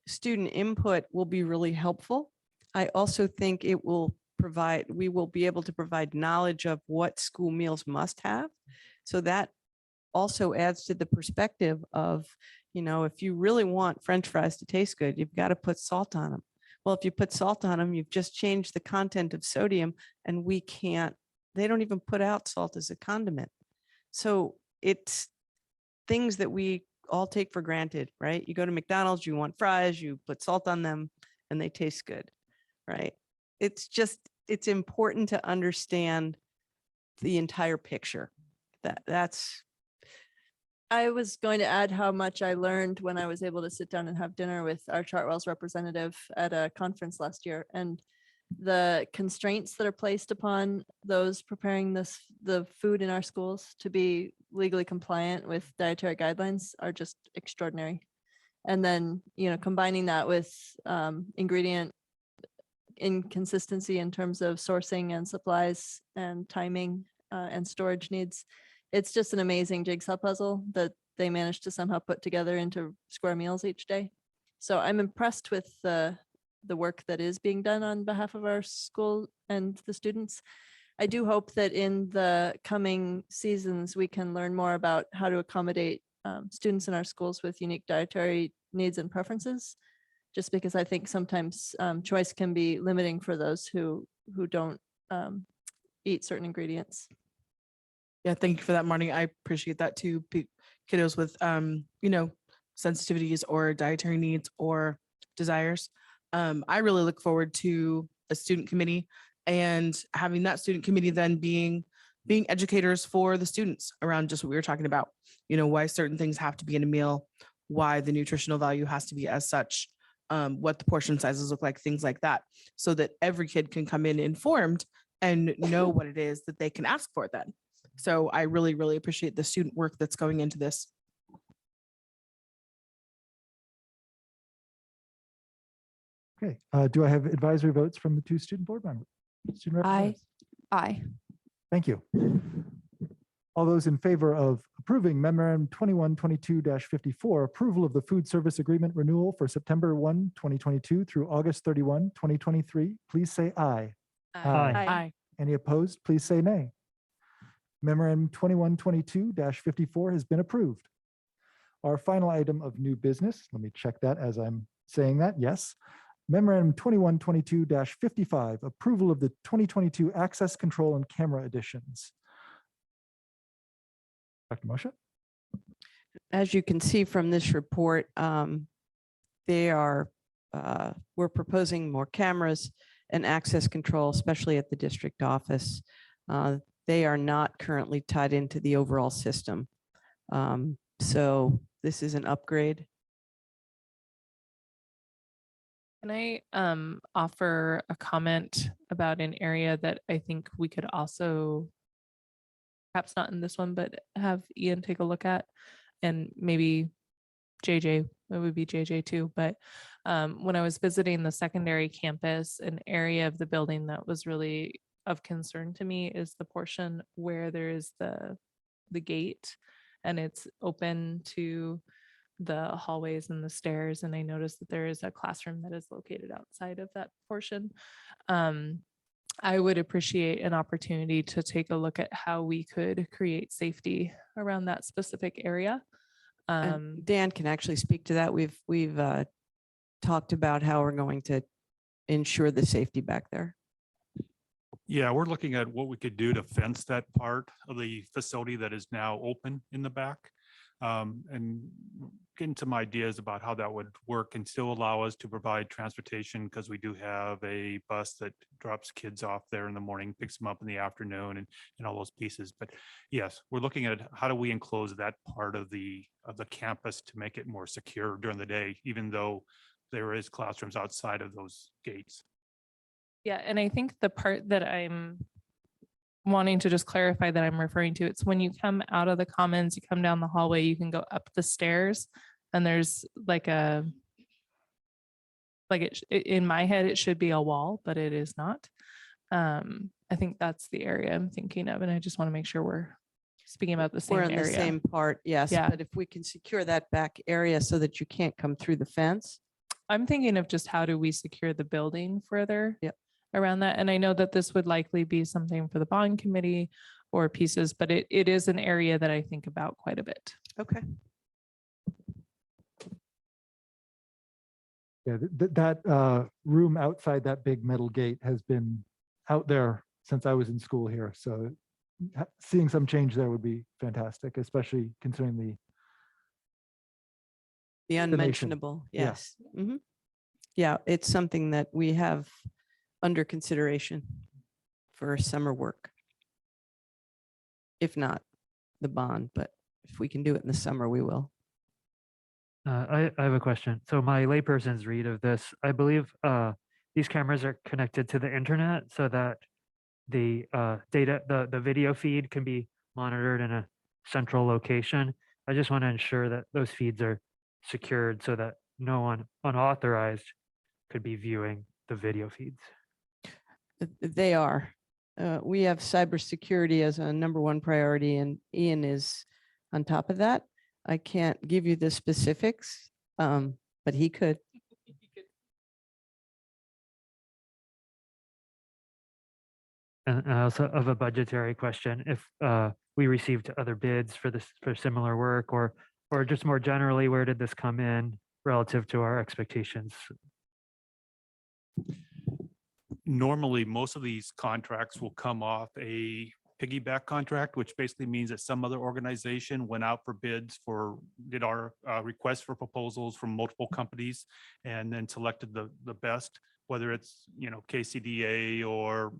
student input will be really helpful. I also think we will be able to provide knowledge of what school meals must have. So that also adds to the perspective of, if you really want French fries to taste good, you've got to put salt on them. Well, if you put salt on them, you've just changed the content of sodium, and they don't even put out salt as a condiment. So it's things that we all take for granted, right? You go to McDonald's, you want fries, you put salt on them and they taste good, right? It's important to understand the entire picture. That's I was going to add how much I learned when I was able to sit down and have dinner with our Chartwell's representative at a conference last year, and the constraints that are placed upon those preparing the food in our schools to be legally compliant with dietary guidelines are just extraordinary. And then, combining that with ingredient inconsistency in terms of sourcing and supplies and timing and storage needs, it's just an amazing jigsaw puzzle that they managed to somehow put together into square meals each day. So I'm impressed with the work that is being done on behalf of our school and the students. I do hope that in the coming seasons, we can learn more about how to accommodate students in our schools with unique dietary needs and preferences, just because I think sometimes choice can be limiting for those who don't eat certain ingredients. Yeah, thank you for that, Marty. I appreciate that too. Kiddos with, sensitivities or dietary needs or desires. I really look forward to a student committee and having that student committee then being educators for the students around just what we were talking about, why certain things have to be in a meal, why the nutritional value has to be as such, what the portion sizes look like, things like that, so that every kid can come in informed and know what it is that they can ask for then. So I really, really appreciate the student work that's going into this. Okay. Do I have advisory votes from the two student board members? Student representatives? Aye. Thank you. All those in favor of approving memorandum 2122-54, approval of the food service agreement renewal for September 1, 2022 through August 31, 2023, please say aye. Aye. Any opposed, please say nay. Memorandum 2122-54 has been approved. Our final item of new business, let me check that as I'm saying that, yes. Memorandum 2122-55, approval of the 2022 access control and camera additions. Dr. Moshe? as you can see from this report, we're proposing more cameras and access control, especially at the district office. They are not currently tied into the overall system. So this is an upgrade. Can I offer a comment about an area that I think we could also, perhaps not in this one, but have Ian take a look at, and maybe JJ, it would be JJ too. But when I was visiting the secondary campus, an area of the building that was really of concern to me is the portion where there is the gate and it's open to the hallways and the stairs. And I noticed that there is a classroom that is located outside of that portion. I would appreciate an opportunity to take a look at how we could create safety around that specific area. And Dan can actually speak to that. We've talked about how we're going to ensure the safety back there. Yeah, we're looking at what we could do to fence that part of the facility that is now open in the back. And getting some ideas about how that would work and still allow us to provide transportation, because we do have a bus that drops kids off there in the morning, picks them up in the afternoon, and all those pieces. But yes, we're looking at how do we enclose that part of the campus to make it more secure during the day, even though there is classrooms outside of those gates. Yeah, and I think the part that I'm wanting to just clarify that I'm referring to, it's when you come out of the commons, you come down the hallway, you can go up the stairs, and there's like in my head, it should be a wall, but it is not. I think that's the area I'm thinking of, and I just want to make sure we're speaking about the same We're area. in the same part, yes, Yeah. but if we can secure that back area so that you can't come through the fence. I'm thinking of just how do we secure the building further Yep. around that. And I know that this would likely be something for the bond committee or pieces, but it is an area that I think about quite a bit. Okay. Yeah, that room outside that big metal gate has been out there since I was in school here. So seeing some change there would be fantastic, especially considering The nation. unmentionable, Yeah. yes. Mhm. Yeah, it's something that we have under consideration for summer work. If not the bond, but if we can do it in the summer, we will. I have a question. So my layperson's read of this, I believe these cameras are connected to the internet so that the data, the video feed can be monitored in a central location. I just want to ensure that those feeds are secured so that no one unauthorized could be viewing the video feeds. They are. We have cybersecurity as a #1 priority, and Ian is on top of that. I can't give you the specifics, but he could. And I also have a budgetary question. If we received other bids for this, for similar work, or just more generally, where did this come in relative to our expectations? Normally, most of these contracts will come off a piggyback contract, which basically means that some other organization went out for bids did our request for proposals from multiple companies and then selected the best, whether it's, KCDA or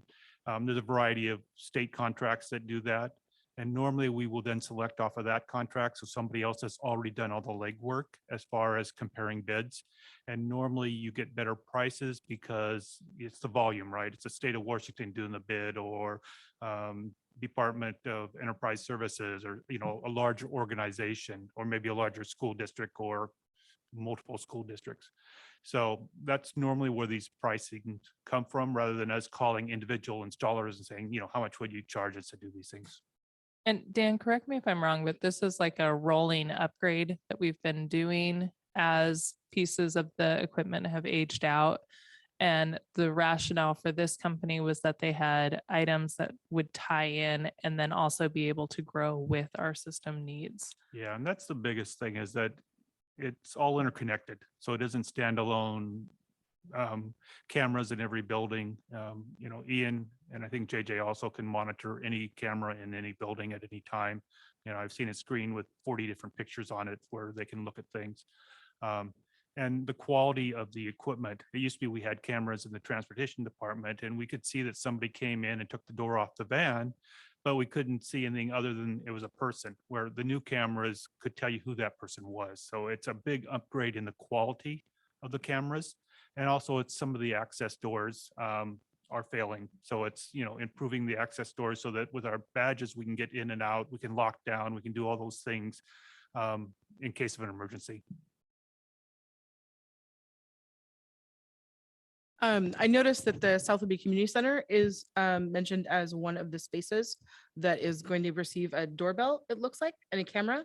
there's a variety of state contracts that do that. And normally we will then select off of that contract. So somebody else has already done all the legwork as far as comparing bids. And normally you get better prices because it's the volume, right? It's the state of Washington doing the bid, or Department of Enterprise Services, or, a larger organization, or maybe a larger school district or multiple school districts. So that's normally where these pricing come from, rather than us calling individual installers and saying, how much would you charge us to do these things? And Dan, correct me if I'm wrong, but this is like a rolling upgrade that we've been doing as pieces of the equipment have aged out. And the rationale for this company was that they had items that would tie in and then also be able to grow with our system needs. Yeah, and that's the biggest thing, is that it's all interconnected. So it isn't standalone cameras in every building. Ian and I think JJ also can monitor any camera in any building at any time. I've seen a screen with 40 different pictures on it where they can look at things. And the quality of the equipment, it used to be we had cameras in the transportation department and we could see that somebody came in and took the door off the van, but we couldn't see anything other than it was a person, where the new cameras could tell you who that person was. So it's a big upgrade in the quality of the cameras. And also it's some of the access doors are failing. So it's, improving the access doors so that with our badges, we can get in and out, we can lock down, we can do all those things in case of an emergency. I noticed that the South Libby Community Center is mentioned as one of the spaces that is going to receive a doorbell, it looks like, and a camera.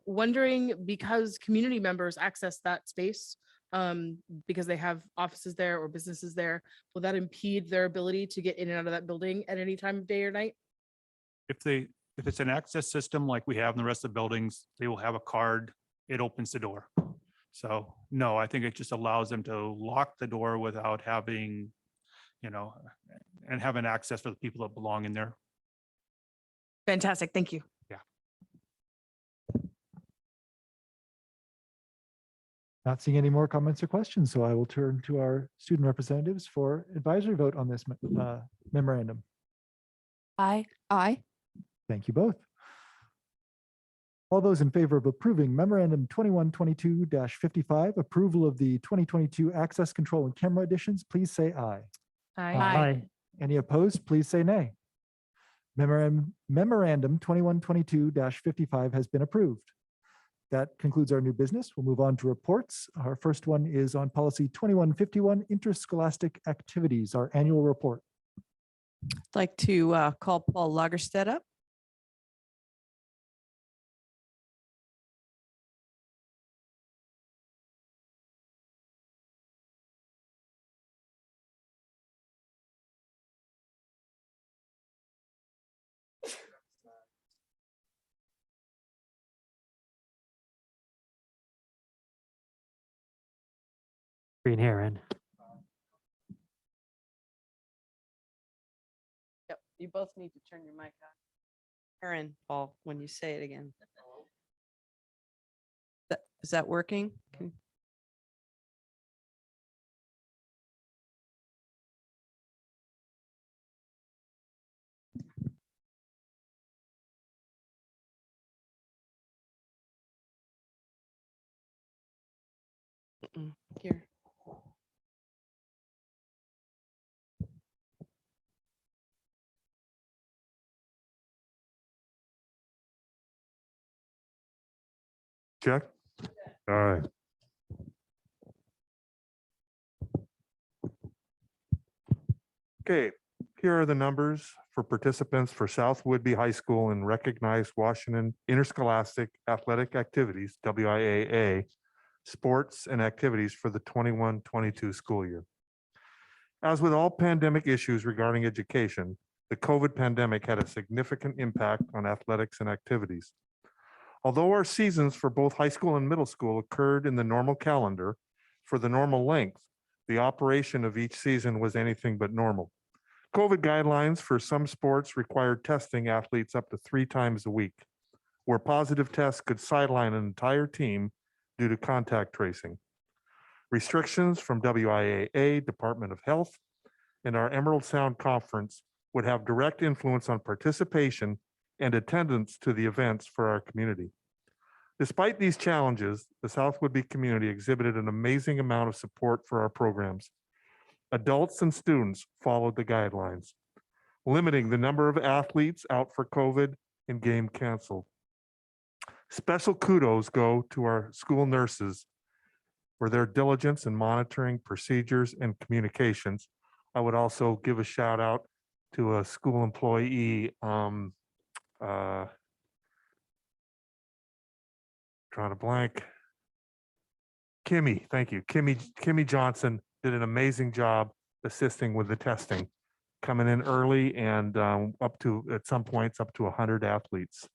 Wondering, because community members access that space because they have offices there or businesses there, will that impede their ability to get in and out of that building at any time of day or night? If If it's an access system like we have in the rest of the buildings, they will have a card, it opens the door. So no, I think it just allows them to lock the door without having, and having access for the people that belong in there. Fantastic. Thank you. Not seeing any more comments or questions, so I will turn to our student representatives for advisory vote on this memorandum. Aye. Aye. Thank you both. All those in favor of approving memorandum 2122-55, approval of the 2022 access control and camera additions, please say aye. Aye. Any opposed, please say nay. Memorandum 2122-55 has been approved. That concludes our new business. We'll move on to reports. Our first one is on policy 2151, interscholastic activities, our annual report. I'd like to call Paul Lagerstedt up. Green Heron. Yep, you both need to turn your mic on. Aaron, Paul, when you say it again. Is that working? Here. Check. All right. Okay, here are the numbers for participants for South Woodby High School and recognized Washington Interscholastic Athletic Activities, WIAA, sports and activities for the 21-22 school year. As with all pandemic issues regarding education, the COVID pandemic had a significant impact on athletics and activities. Although our seasons for both high school and middle school occurred in the normal calendar for the normal length, the operation of each season was anything but normal. COVID guidelines for some sports required testing athletes up to 3 times a week, where positive tests could sideline an entire team due to contact tracing. Restrictions from WIAA, Department of Health, and our Emerald Sound Conference would have direct influence on participation and attendance to the events for our community. Despite these challenges, the South Woodby community exhibited an amazing amount of support for our programs. Adults and students followed the guidelines, limiting the number of athletes out for COVID and game canceled. Special kudos go to our school nurses for their diligence in monitoring procedures and communications. I would also give a shout out to a school employee, drawing a blank. Kimmy, thank you. Kimmy Johnson did an amazing job assisting with the testing, coming in early and up to, at some points, up to 100 athletes.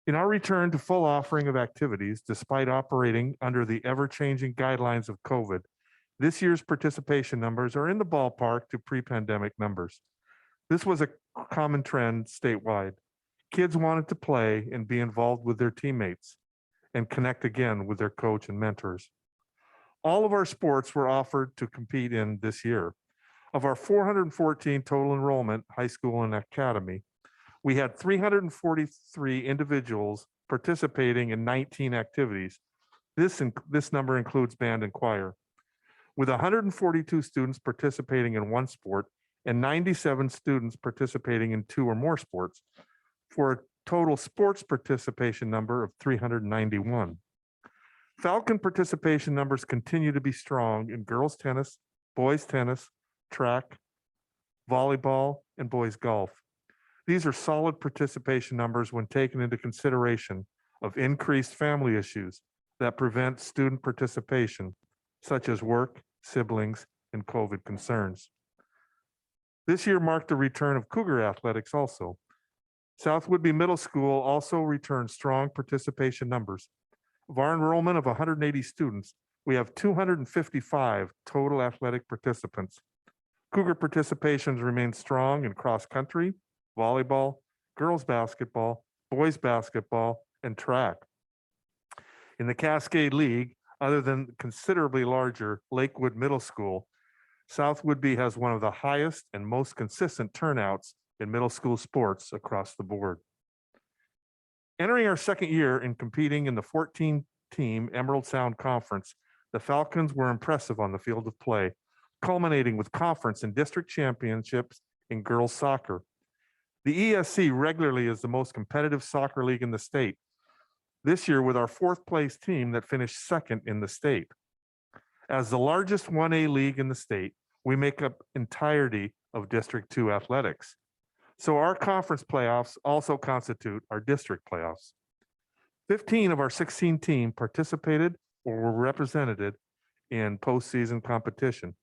In our return to full offering of activities, despite operating under the ever-changing guidelines of COVID, this year's participation numbers are in the ballpark to pre-pandemic numbers. This was a common trend statewide. Kids wanted to play and be involved with their teammates and connect again with their coach and mentors. All of our sports were offered to compete in this year. Of our 414 total enrollment, high school and academy, we had 343 individuals participating in 19 activities. This number includes band and choir. With 142 students participating in one sport and 97 students participating in 2 or more sports, for a total sports participation number of 391. Falcon participation numbers continue to be strong in girls tennis, boys tennis, track, volleyball, and boys golf. These are solid participation numbers when taken into consideration of increased family issues that prevent student participation, such as work, siblings, and COVID concerns. This year marked the return of Cougar athletics also. South Whitby Middle School also returned strong participation numbers. Of our enrollment of 180 students, we have 255 total athletic participants. Cougar participations remain strong in cross-country, volleyball, girls basketball, boys basketball, and track. In the Cascade League, other than considerably larger Lakewood Middle School, South Whitby has one of the highest and most consistent turnouts in middle school sports across the board. Entering our second year in competing in the 14-team Emerald Sound Conference, the Falcons were impressive on the field of play, culminating with conference and district championships in girls soccer. The ESC regularly is the most competitive soccer league in the state. This year with our fourth place team that finished second in the state. As the largest 1A league in the state, we make up entirety of District 2 athletics. So our conference playoffs also constitute our district playoffs. 15 of our 16 teams participated or were represented in postseason competition.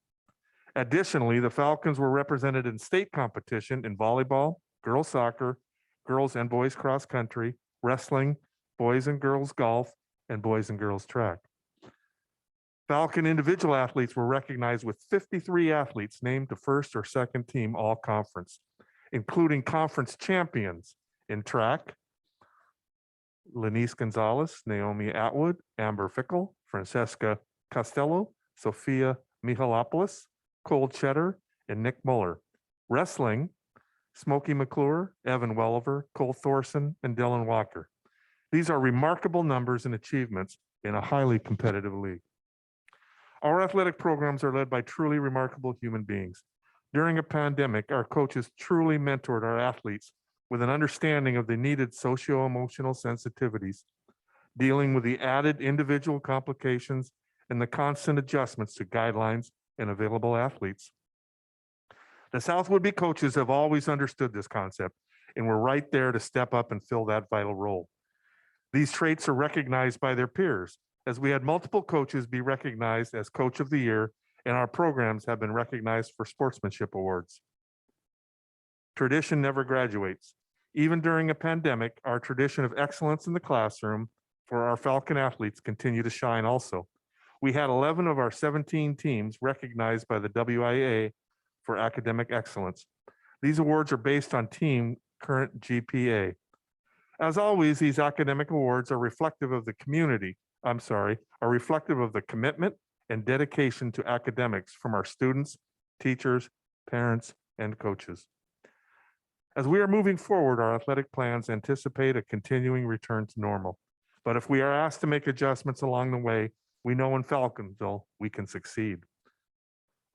Additionally, the Falcons were represented in state competition in volleyball, girls soccer, girls and boys cross country, wrestling, boys and girls golf, and boys and girls track. Falcon individual athletes were recognized with 53 athletes named to first or second team all conference, including conference champions in track, Lenice Gonzalez, Naomi Atwood, Amber Fickle, Francesca Costello, Sophia Mihalopoulos, Cole Cheddar, and Nick Muller. Wrestling, Smokey McClure, Evan Welliver, Cole Thorson, and Dylan Walker. These are remarkable numbers and achievements in a highly competitive league. Our athletic programs are led by truly remarkable human beings. During a pandemic, our coaches truly mentored our athletes with an understanding of the needed socio-emotional sensitivities, dealing with the added individual complications and the constant adjustments to guidelines and available athletes. The South Whitby coaches have always understood this concept and were right there to step up and fill that vital role. These traits are recognized by their peers, as we had multiple coaches be recognized as Coach of the Year, and our programs have been recognized for sportsmanship awards. Tradition never graduates. Even during a pandemic, our tradition of excellence in the classroom for our Falcon athletes continue to shine also. We had 11 of our 17 teams recognized by the WIA for academic excellence. These awards are based on team current GPA. As always, these academic awards are reflective of the commitment and dedication to academics from our students, teachers, parents, and coaches. As we are moving forward, our athletic plans anticipate a continuing return to normal. But if we are asked to make adjustments along the way, we know in Falconville we can succeed.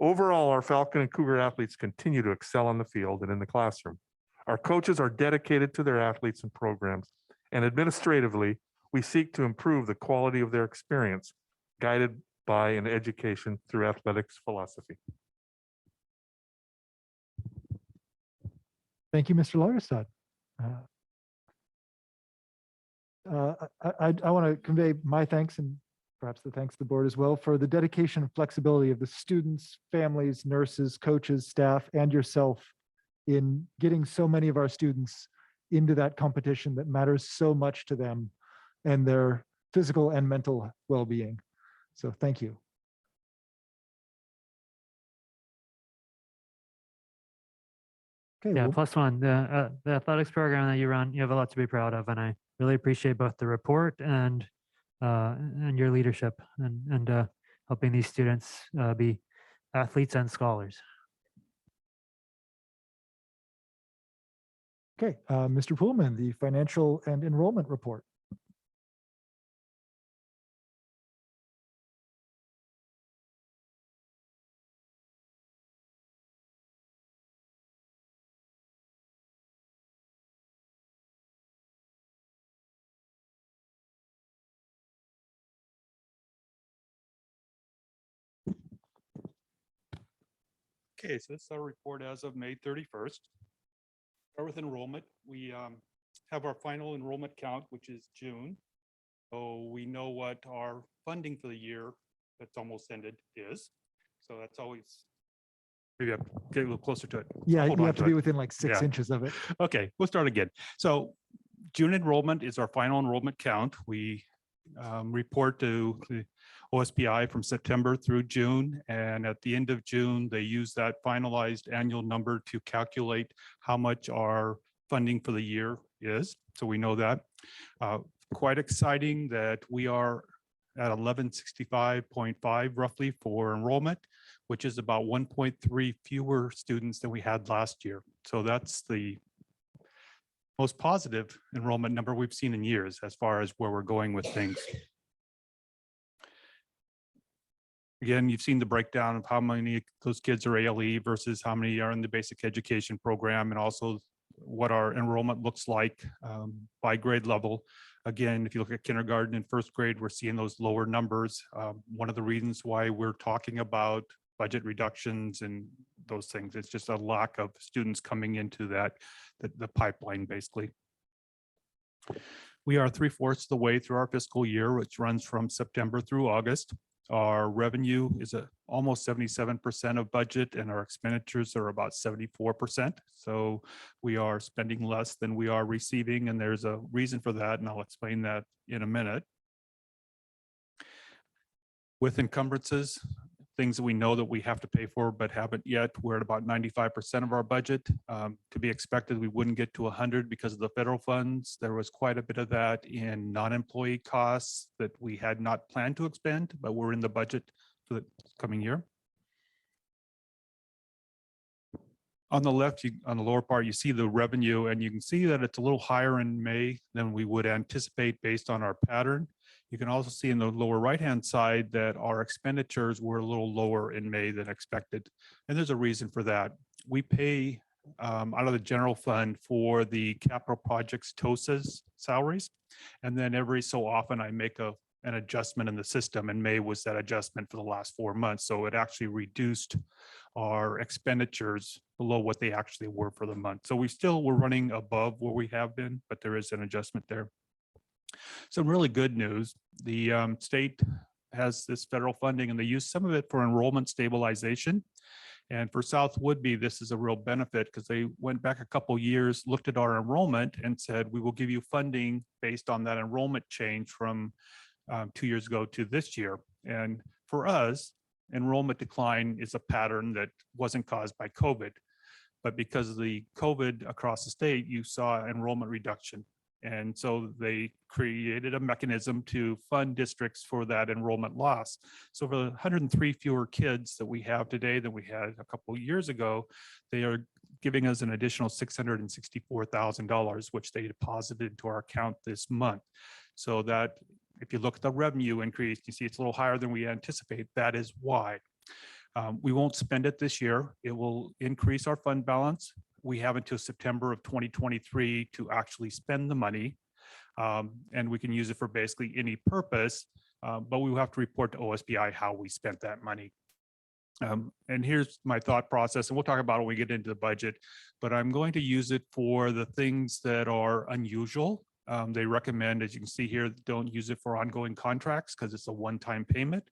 Overall, our Falcon and Cougar athletes continue to excel on the field and in the classroom. Our coaches are dedicated to their athletes and programs, and administratively, we seek to improve the quality of their experience, guided by an education through athletics philosophy. Thank you, Mr. Lagerstad. I want to convey my thanks and perhaps the thanks to the board as well for the dedication and flexibility of the students, families, nurses, coaches, staff, and yourself in getting so many of our students into that competition that matters so much to them and their physical and mental well-being. So thank you. Okay, Yeah, well, plus one, the athletics program that you run, you have a lot to be proud of, and I really appreciate both the report and your leadership and helping these students be athletes and scholars. okay, Mr. Pullman, the financial and enrollment report. Okay, so this is our report as of May 31st. Start with enrollment. We have our final enrollment count, which is June. So we know what our funding for the year that's almost ended is. So that's always Maybe I get a little closer to it. Yeah, Hold you on have to to be it. within like 6 Yeah. inches of it. Okay, we'll start again. So June enrollment is our final enrollment count. We report to the OSPI from September through June. And at the end of June, they use that finalized annual number to calculate how much our funding for the year is. So we know that. Quite exciting that we are at 1165.5 roughly for enrollment, which is about 1.3 fewer students than we had last year. So that's the most positive enrollment number we've seen in years as far as where we're going with things. Again, you've seen the breakdown of how many of those kids are ALE versus how many are in the basic education program, and also what our enrollment looks like by grade level. Again, if you look at kindergarten and first grade, we're seeing those lower numbers. One of the reasons why we're talking about budget reductions and those things, it's just a lack of students coming into the pipeline, basically. We are 3/4 of the way through our fiscal year, which runs from September through August. Our revenue is almost 77% of budget, and our expenditures are about 74%. So we are spending less than we are receiving, and there's a reason for that, and I'll explain that in a minute. With encumbrances, things that we know that we have to pay for but haven't yet, we're at about 95% of our budget. To be expected, we wouldn't get to 100 because of the federal funds. There was quite a bit of that in non-employee costs that we had not planned to expend, but we're in the budget for the coming year. On the left, on the lower part, you see the revenue, and you can see that it's a little higher in May than we would anticipate based on our pattern. You can also see in the lower right-hand side that our expenditures were a little lower in May than expected. And there's a reason for that. We pay out of the general fund for the capital projects TOSA's salaries. And then every so often I make an adjustment in the system, and May was that adjustment for the last 4 months. So it actually reduced our expenditures below what they actually were for the month. So we're running above where we have been, but there is an adjustment there. Some really good news. The state has this federal funding, and they use some of it for enrollment stabilization. And for South Woodby, this is a real benefit because they went back a couple years, looked at our enrollment and said, we will give you funding based on that enrollment change from 2 years ago to this year. And for us, enrollment decline is a pattern that wasn't caused by COVID, but because of the COVID across the state, you saw enrollment reduction. And so they created a mechanism to fund districts for that enrollment loss. So for the 103 fewer kids that we have today than we had a couple of years ago, they are giving us an additional $664,000, which they deposited into our account this month. So that if you look at the revenue increase, you see it's a little higher than we anticipate. That is why. We won't spend it this year. It will increase our fund balance. We have until September of 2023 to actually spend the money. And we can use it for basically any purpose, but we will have to report to OSPI how we spent that money. And here's my thought process, and we'll talk about it when we get into the budget, but I'm going to use it for the things that are unusual. They recommend, as you can see here, don't use it for ongoing contracts because it's a one-time payment,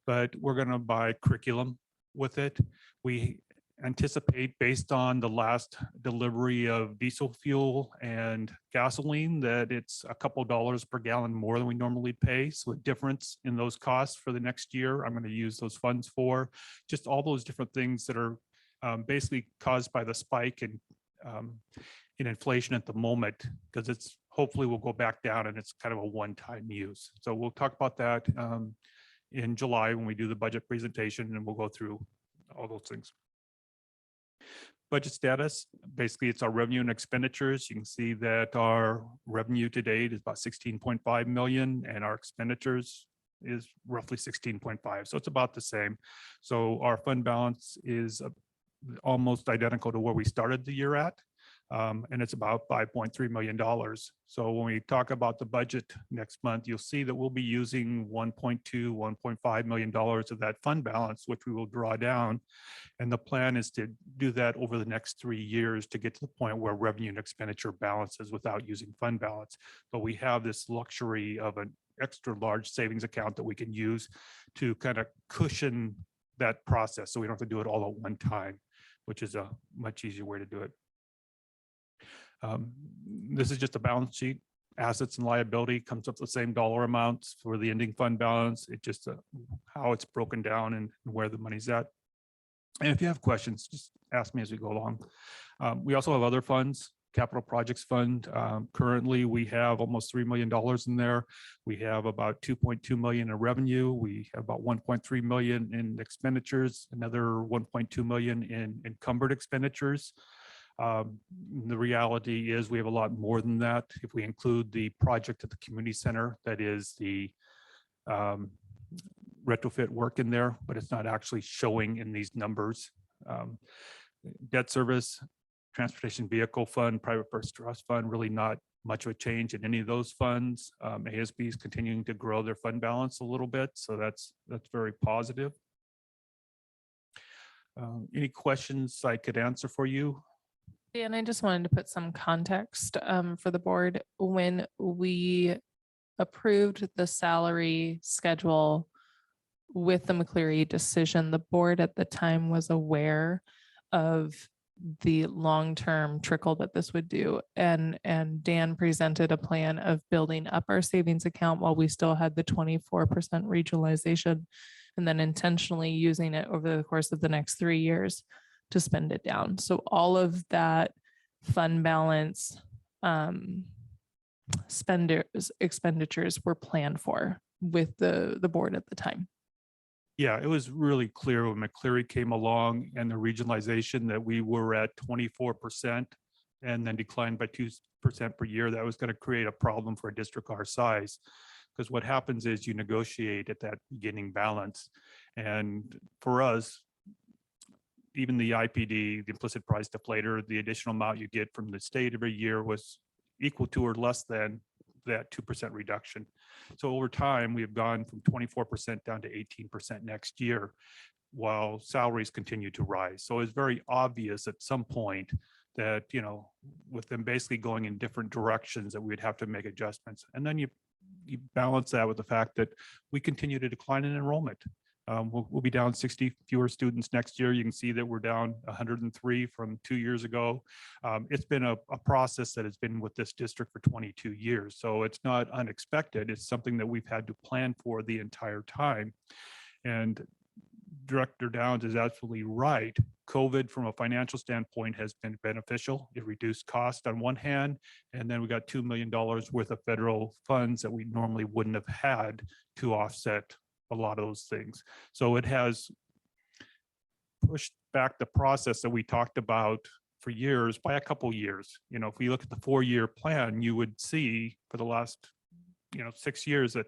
but we're going to buy curriculum with it. We anticipate, based on the last delivery of diesel fuel and gasoline, that it's a couple dollars per gallon more than we normally pay. So a difference in those costs for the next year, I'm going to use those funds for just all those different things that are basically caused by the spike in inflation at the moment, because it's hopefully will go back down and it's kind of a one-time use. So we'll talk about that in July when we do the budget presentation, and we'll go through all those things. Budget status, basically it's our revenue and expenditures. You can see that our revenue to date is about 16.5 million and our expenditures is roughly 16.5. So it's about the same. So our fund balance is almost identical to where we started the year at. And it's about $5.3 million. So when we talk about the budget next month, you'll see that we'll be using $1.2, $1.5 million of that fund balance, which we will draw down. And the plan is to do that over the next 3 years to get to the point where revenue and expenditure balances without using fund balance. But we have this luxury of an extra large savings account that we can use to kind of cushion that process, so we don't have to do it all at one time, which is a much easier way to do it. This is just a balance sheet. Assets and liability comes up the same dollar amounts for the ending fund balance. It just how it's broken down and where the money's at. And if you have questions, just ask me as we go along. We also have other funds, capital projects fund. Currently, we have almost $3 million in there. We have about 2.2 million in revenue. We have about 1.3 million in expenditures, another 1.2 million in encumbered expenditures. The reality is we have a lot more than that. If we include the project at the community center, that is the retrofit work in there, but it's not actually showing in these numbers. Debt service, transportation vehicle fund, private purse trust fund, really not much of a change in any of those funds. ASB is continuing to grow their fund balance a little bit, so that's very positive. Any questions I could answer for you? And I just wanted to put some context for the board. When we approved the salary schedule with the McCleary decision, the board at the time was aware of the long-term trickle that this would do. And Dan presented a plan of building up our savings account while we still had the 24% regionalization, and then intentionally using it over the course of the next 3 years to spend it down. So all of that fund balance expenditures were planned for with the board at the time. Yeah, it was really clear when McCleary came along and the regionalization that we were at 24% and then declined by 2% per year. That was going to create a problem for a district our size. Because what happens is you negotiate at that beginning balance. And for us, even the IPD, the implicit price deflator, the additional amount you get from the state every year was equal to or less than that 2% reduction. So over time, we have gone from 24% down to 18% next year, while salaries continue to rise. So it's very obvious at some point that, you know, with them basically going in different directions, that we'd have to make adjustments. And then you balance that with the fact that we continue to decline in enrollment. We'll be down 60 fewer students next year. You can see that we're down 103 from 2 years ago. It's been a process that has been with this district for 22 years. So it's not unexpected. It's something that we've had to plan for the entire time. And Director Downs is absolutely right. COVID from a financial standpoint has been beneficial. It reduced cost on one hand, and then we got $2 million worth of federal funds that we normally wouldn't have had to offset a lot of those things. So it has pushed back the process that we talked about for years by a couple years. You know, if we look at the 4-year plan, you would see for the last, 6 years that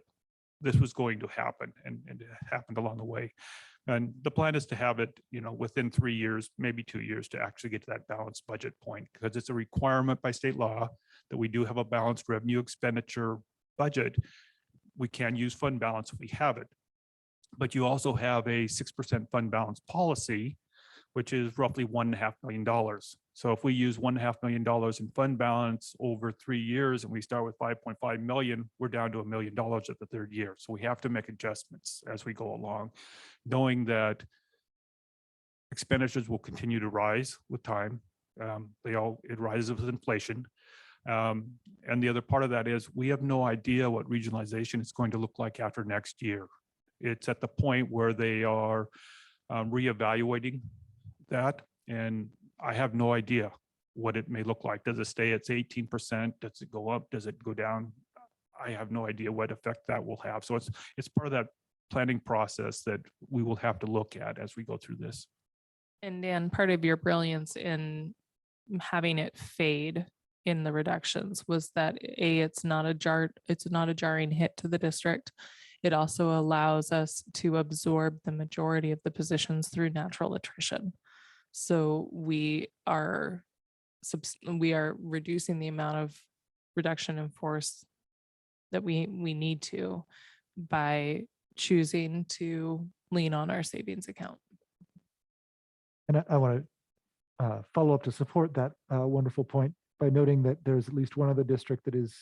this was going to happen, and it happened along the way. And the plan is to have it, within 3 years, maybe 2 years, to actually get to that balanced budget point, because it's a requirement by state law that we do have a balanced revenue expenditure budget. We can use fund balance if we have it. But you also have a 6% fund balance policy, which is roughly $1.5 million. So if we use $1.5 million in fund balance over 3 years and we start with 5.5 million, we're down to $1 million at the 3rd year. So we have to make adjustments as we go along, knowing that expenditures will continue to rise with time. It rises with inflation. And the other part of that is we have no idea what regionalization is going to look like after next year. It's at the point where they are reevaluating that, and I have no idea what it may look like. Does it stay at 18%? Does it go up? Does it go down? I have no idea what effect that will have. So it's part of that planning process that we will have to look at as we go through this. And Dan, part of your brilliance in having it fade in the reductions was that it's not a jarring hit to the district. It also allows us to absorb the majority of the positions through natural attrition. So we are reducing the amount of reduction in force that we need to by choosing to lean on our savings account. And I want to follow up to support that wonderful point by noting that there's at least one other district that is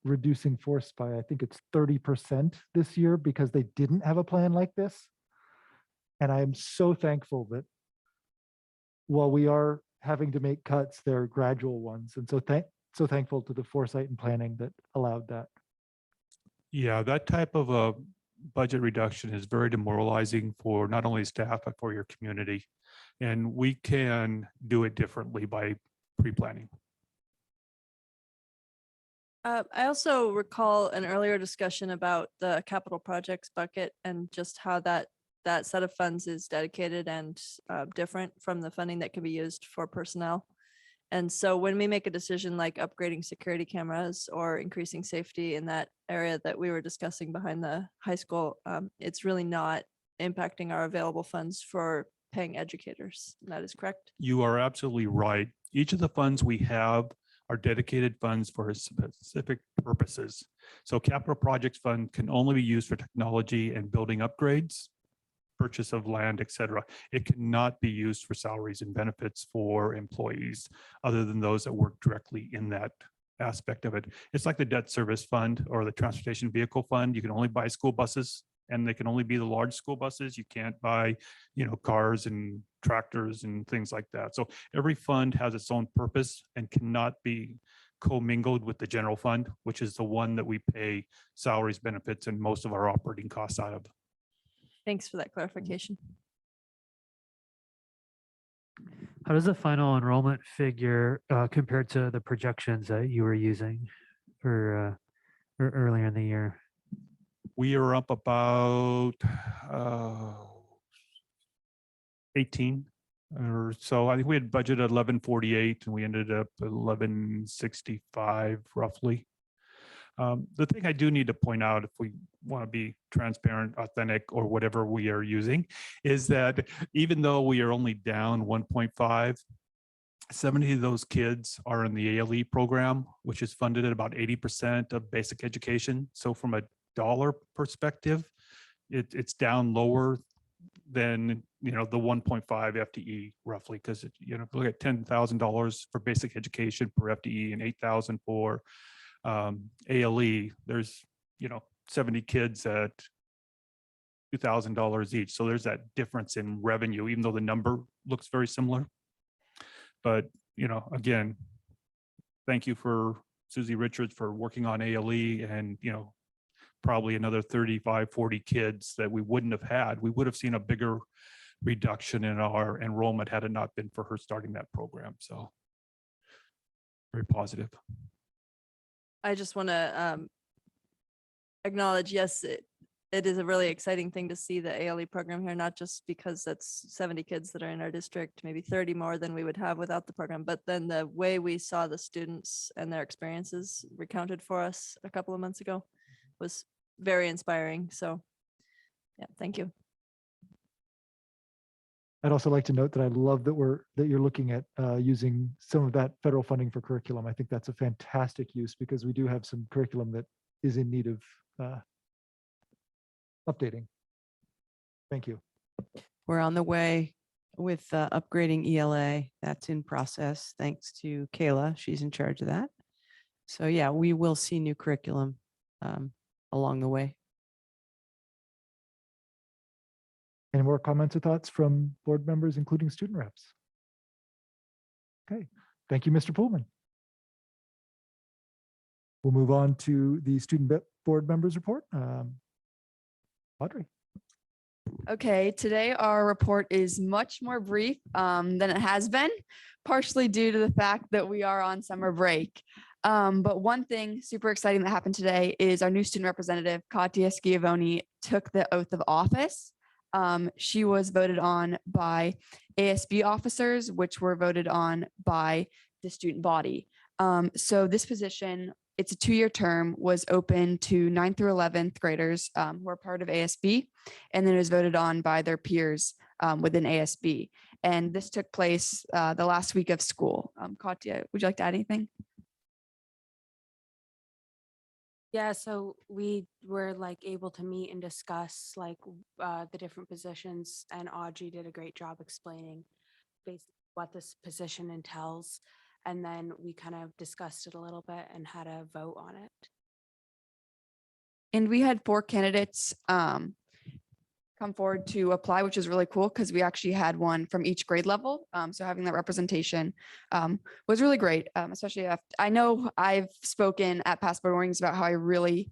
reducing force by, I think it's 30% this year, because they didn't have a plan like this. And I am so thankful that while we are having to make cuts, they're gradual ones. And so thankful to the foresight and planning that allowed that. Yeah, that type of a budget reduction is very demoralizing for not only staff, but for your community. And we can do it differently by pre-planning. I also recall an earlier discussion about the capital projects bucket and just how that set of funds is dedicated and different from the funding that can be used for personnel. And so when we make a decision like upgrading security cameras or increasing safety in that area that we were discussing behind the high school, it's really not impacting our available funds for paying educators. That is correct. You are absolutely right. Each of the funds we have are dedicated funds for specific purposes. So capital projects fund can only be used for technology and building upgrades, purchase of land, et cetera. It cannot be used for salaries and benefits for employees other than those that work directly in that aspect of it. It's like the debt service fund or the transportation vehicle fund. You can only buy school buses and they can only be the large school buses. You can't buy, cars and tractors and things like that. So every fund has its own purpose and cannot be commingled with the general fund, which is the one that we pay salaries, benefits, and most of our operating costs out of. Thanks for that clarification. How does the final enrollment figure compare to the projections that you were using for earlier in the year? We are up about 18 or so. I think we had budgeted 1148 and we ended up at 1165 roughly. The thing I do need to point out, if we want to be transparent, authentic, or whatever we are using, is that even though we are only down 1.5, 70 of those kids are in the ALE program, which is funded at about 80% of basic education. So from a dollar perspective, it's down lower than the 1.5 FTE roughly, because look at $10,000 for basic education per FTE and 8,000 for ALE. There's 70 kids at $2,000 each. So there's that difference in revenue, even though the number looks very similar. But again, thank you for Susie Richards for working on ALE and probably another 35, 40 kids that we wouldn't have had. We would have seen a bigger reduction in our enrollment had it not been for her starting that program. So very positive. I just want to acknowledge, yes, it is a really exciting thing to see the ALE program here, not just because that's 70 kids that are in our district, maybe 30 more than we would have without the program, but then the way we saw the students and their experiences recounted for us a couple of months ago was very inspiring. So yeah, thank you. I'd also like to note that I love that you're looking at using some of that federal funding for curriculum. I think that's a fantastic use because we do have some curriculum that is in need of updating. Thank you. We're on the way with upgrading ELA. That's in process. Thanks to Kayla. She's in charge of that. So yeah, we will see new curriculum along the way. Any more comments or thoughts from board members, including student reps? Okay, thank you, Mr. Pullman. We'll move on to the student board members report. Audrey. Okay, today our report is much more brief than it has been, partially due to the fact that we are on summer break. But one thing super exciting that happened today is our new student representative, Katia Schiavone, took the oath of office. She was voted on by ASB officers, which were voted on by the student body. So this position, it's a 2-year term, was open to 9th through 11th graders who are part of ASB, and then it was voted on by their peers within ASB. And this took place the last week of school. Katia, would you like to add anything? Yeah, so we were able to meet and discuss the different positions, and Audrey did a great job explaining basically what this position entails. And then we kind of discussed it a little bit and had a vote on it. And we had 4 candidates come forward to apply, which is really cool because we actually had one from each grade level. So having that representation was really great, especially after, I know I've spoken at past board meetings about how I really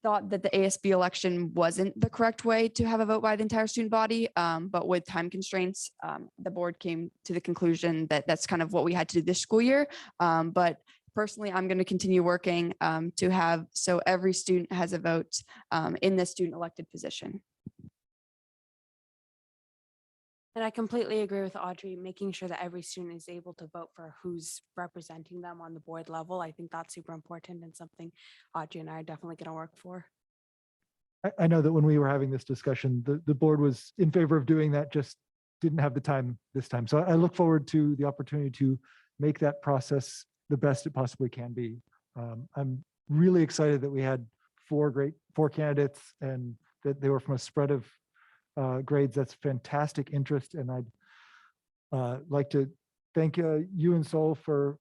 thought that the ASB election wasn't the correct way to have a vote by the entire student body. But with time constraints, the board came to the conclusion that that's kind of what we had to do this school year. But personally, I'm going to continue working to have so every student has a vote in the student elected position. And I completely agree with Audrey, making sure that every student is able to vote for who's representing them on the board level. I think that's super important and something Audrey and I are definitely going to work for. I know that when we were having this discussion, the board was in favor of doing that, just didn't have the time this time. So I look forward to the opportunity to make that process the best it possibly can be. I'm really excited that we had four candidates and that they were from a spread of grades. That's fantastic interest. And I'd like to thank you and Sol for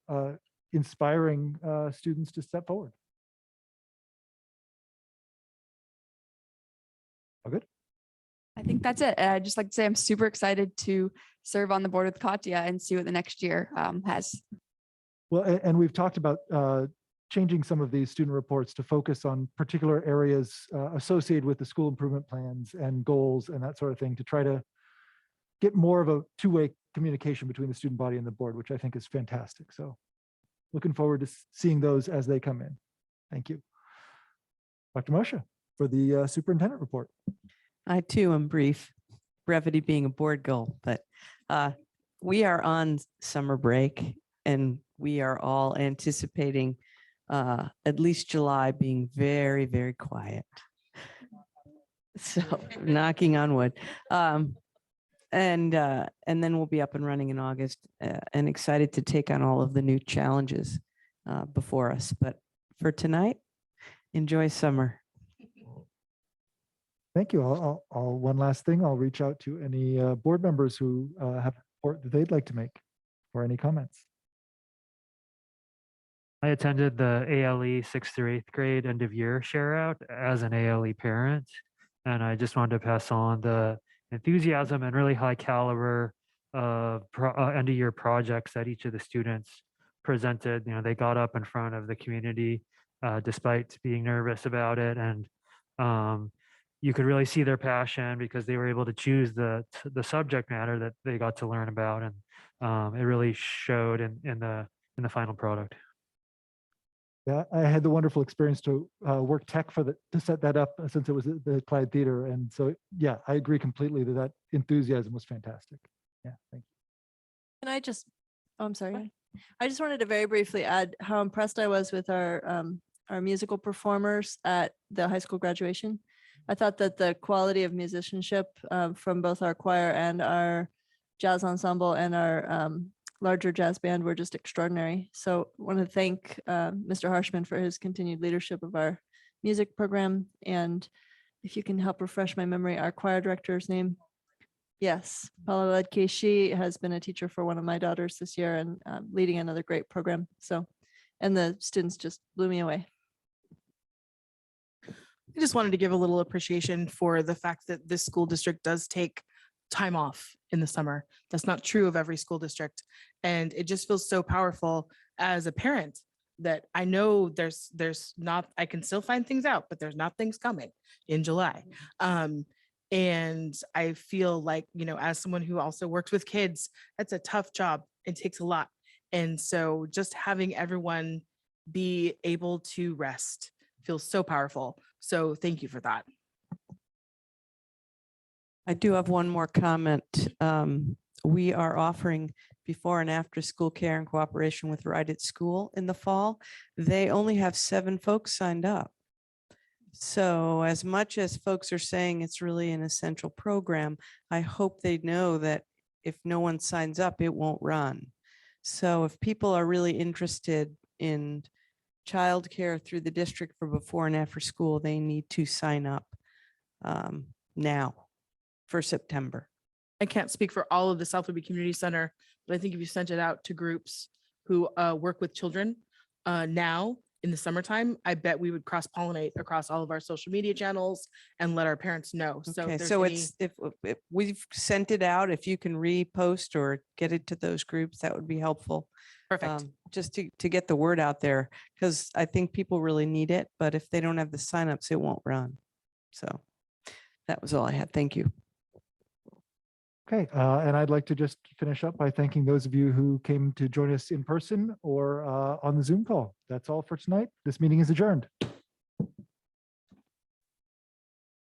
inspiring students to step forward. All good? I think that's it. And I'd just like to say I'm super excited to serve on the board with Katya and see what the next year has. Well, and we've talked about changing some of these student reports to focus on particular areas associated with the school improvement plans and goals and that sort of thing to try to get more of a two-way communication between the student body and the board, which I think is fantastic. So looking forward to seeing those as they come in. Thank you. Dr. Moshe for the superintendent report. I too am brief, brevity being a board goal, but we are on summer break and we are all anticipating at least July being very, very quiet. So knocking on wood. And then we'll be up and running in August and excited to take on all of the new challenges before us. But for tonight, enjoy summer. Thank you. I'll one last thing. I'll reach out to any board members who have a report that they'd like to make or any comments. I attended the ALE 6th through 8th grade end of year share out as an ALE parent. And I just wanted to pass on the enthusiasm and really high caliber of end of year projects that each of the students presented. You know, they got up in front of the community despite being nervous about it. And you could really see their passion because they were able to choose the subject matter that they got to learn about. And it really showed in the final product. Yeah, I had the wonderful experience to work tech to set that up since it was at the Clyde Theater. And so, yeah, I agree completely that enthusiasm was fantastic. Yeah, thank you. Can I just, oh, I'm sorry. I just wanted to very briefly add how impressed I was with our musical performers at the high school graduation. I thought that the quality of musicianship from both our choir and our jazz ensemble and our larger jazz band were just extraordinary. So I want to thank Mr. Harshman for his continued leadership of our music program. And if you can help refresh my memory, our choir director's name. Yes, Paula Ledke. She has been a teacher for one of my daughters this year and leading another great program. So, and the students just blew me away. I just wanted to give a little appreciation for the fact that this school district does take time off in the summer. That's not true of every school district. And it just feels so powerful as a parent that I know there's not, I can still find things out, but there's not things coming in July. And I feel like, you know, as someone who also works with kids, that's a tough job. It takes a lot. And so just having everyone be able to rest feels so powerful. So thank you for that. I do have one more comment. We are offering before and after school care in cooperation with Right at School in the fall. They only have 7 folks signed up. So as much as folks are saying it's really an essential program, I hope they know that if no one signs up, it won't run. So if people are really interested in childcare through the district for before and after school, they need to sign up now for September. I can't speak for all of the South Whitby Community Center, but I think if you sent it out to groups who work with children now, in the summertime, I bet we would cross pollinate across all of our social media channels and let our parents know. So if Okay, there's so any- it's, if we've sent it out, if you can repost or get it to those groups, that would be helpful. perfect. Just to get the word out there, because I think people really need it, but if they don't have the signups, it won't run. So that was all I had. Thank you. Okay, and I'd like to just finish up by thanking those of you who came to join us in person or on the Zoom call. That's all for tonight. This meeting is adjourned.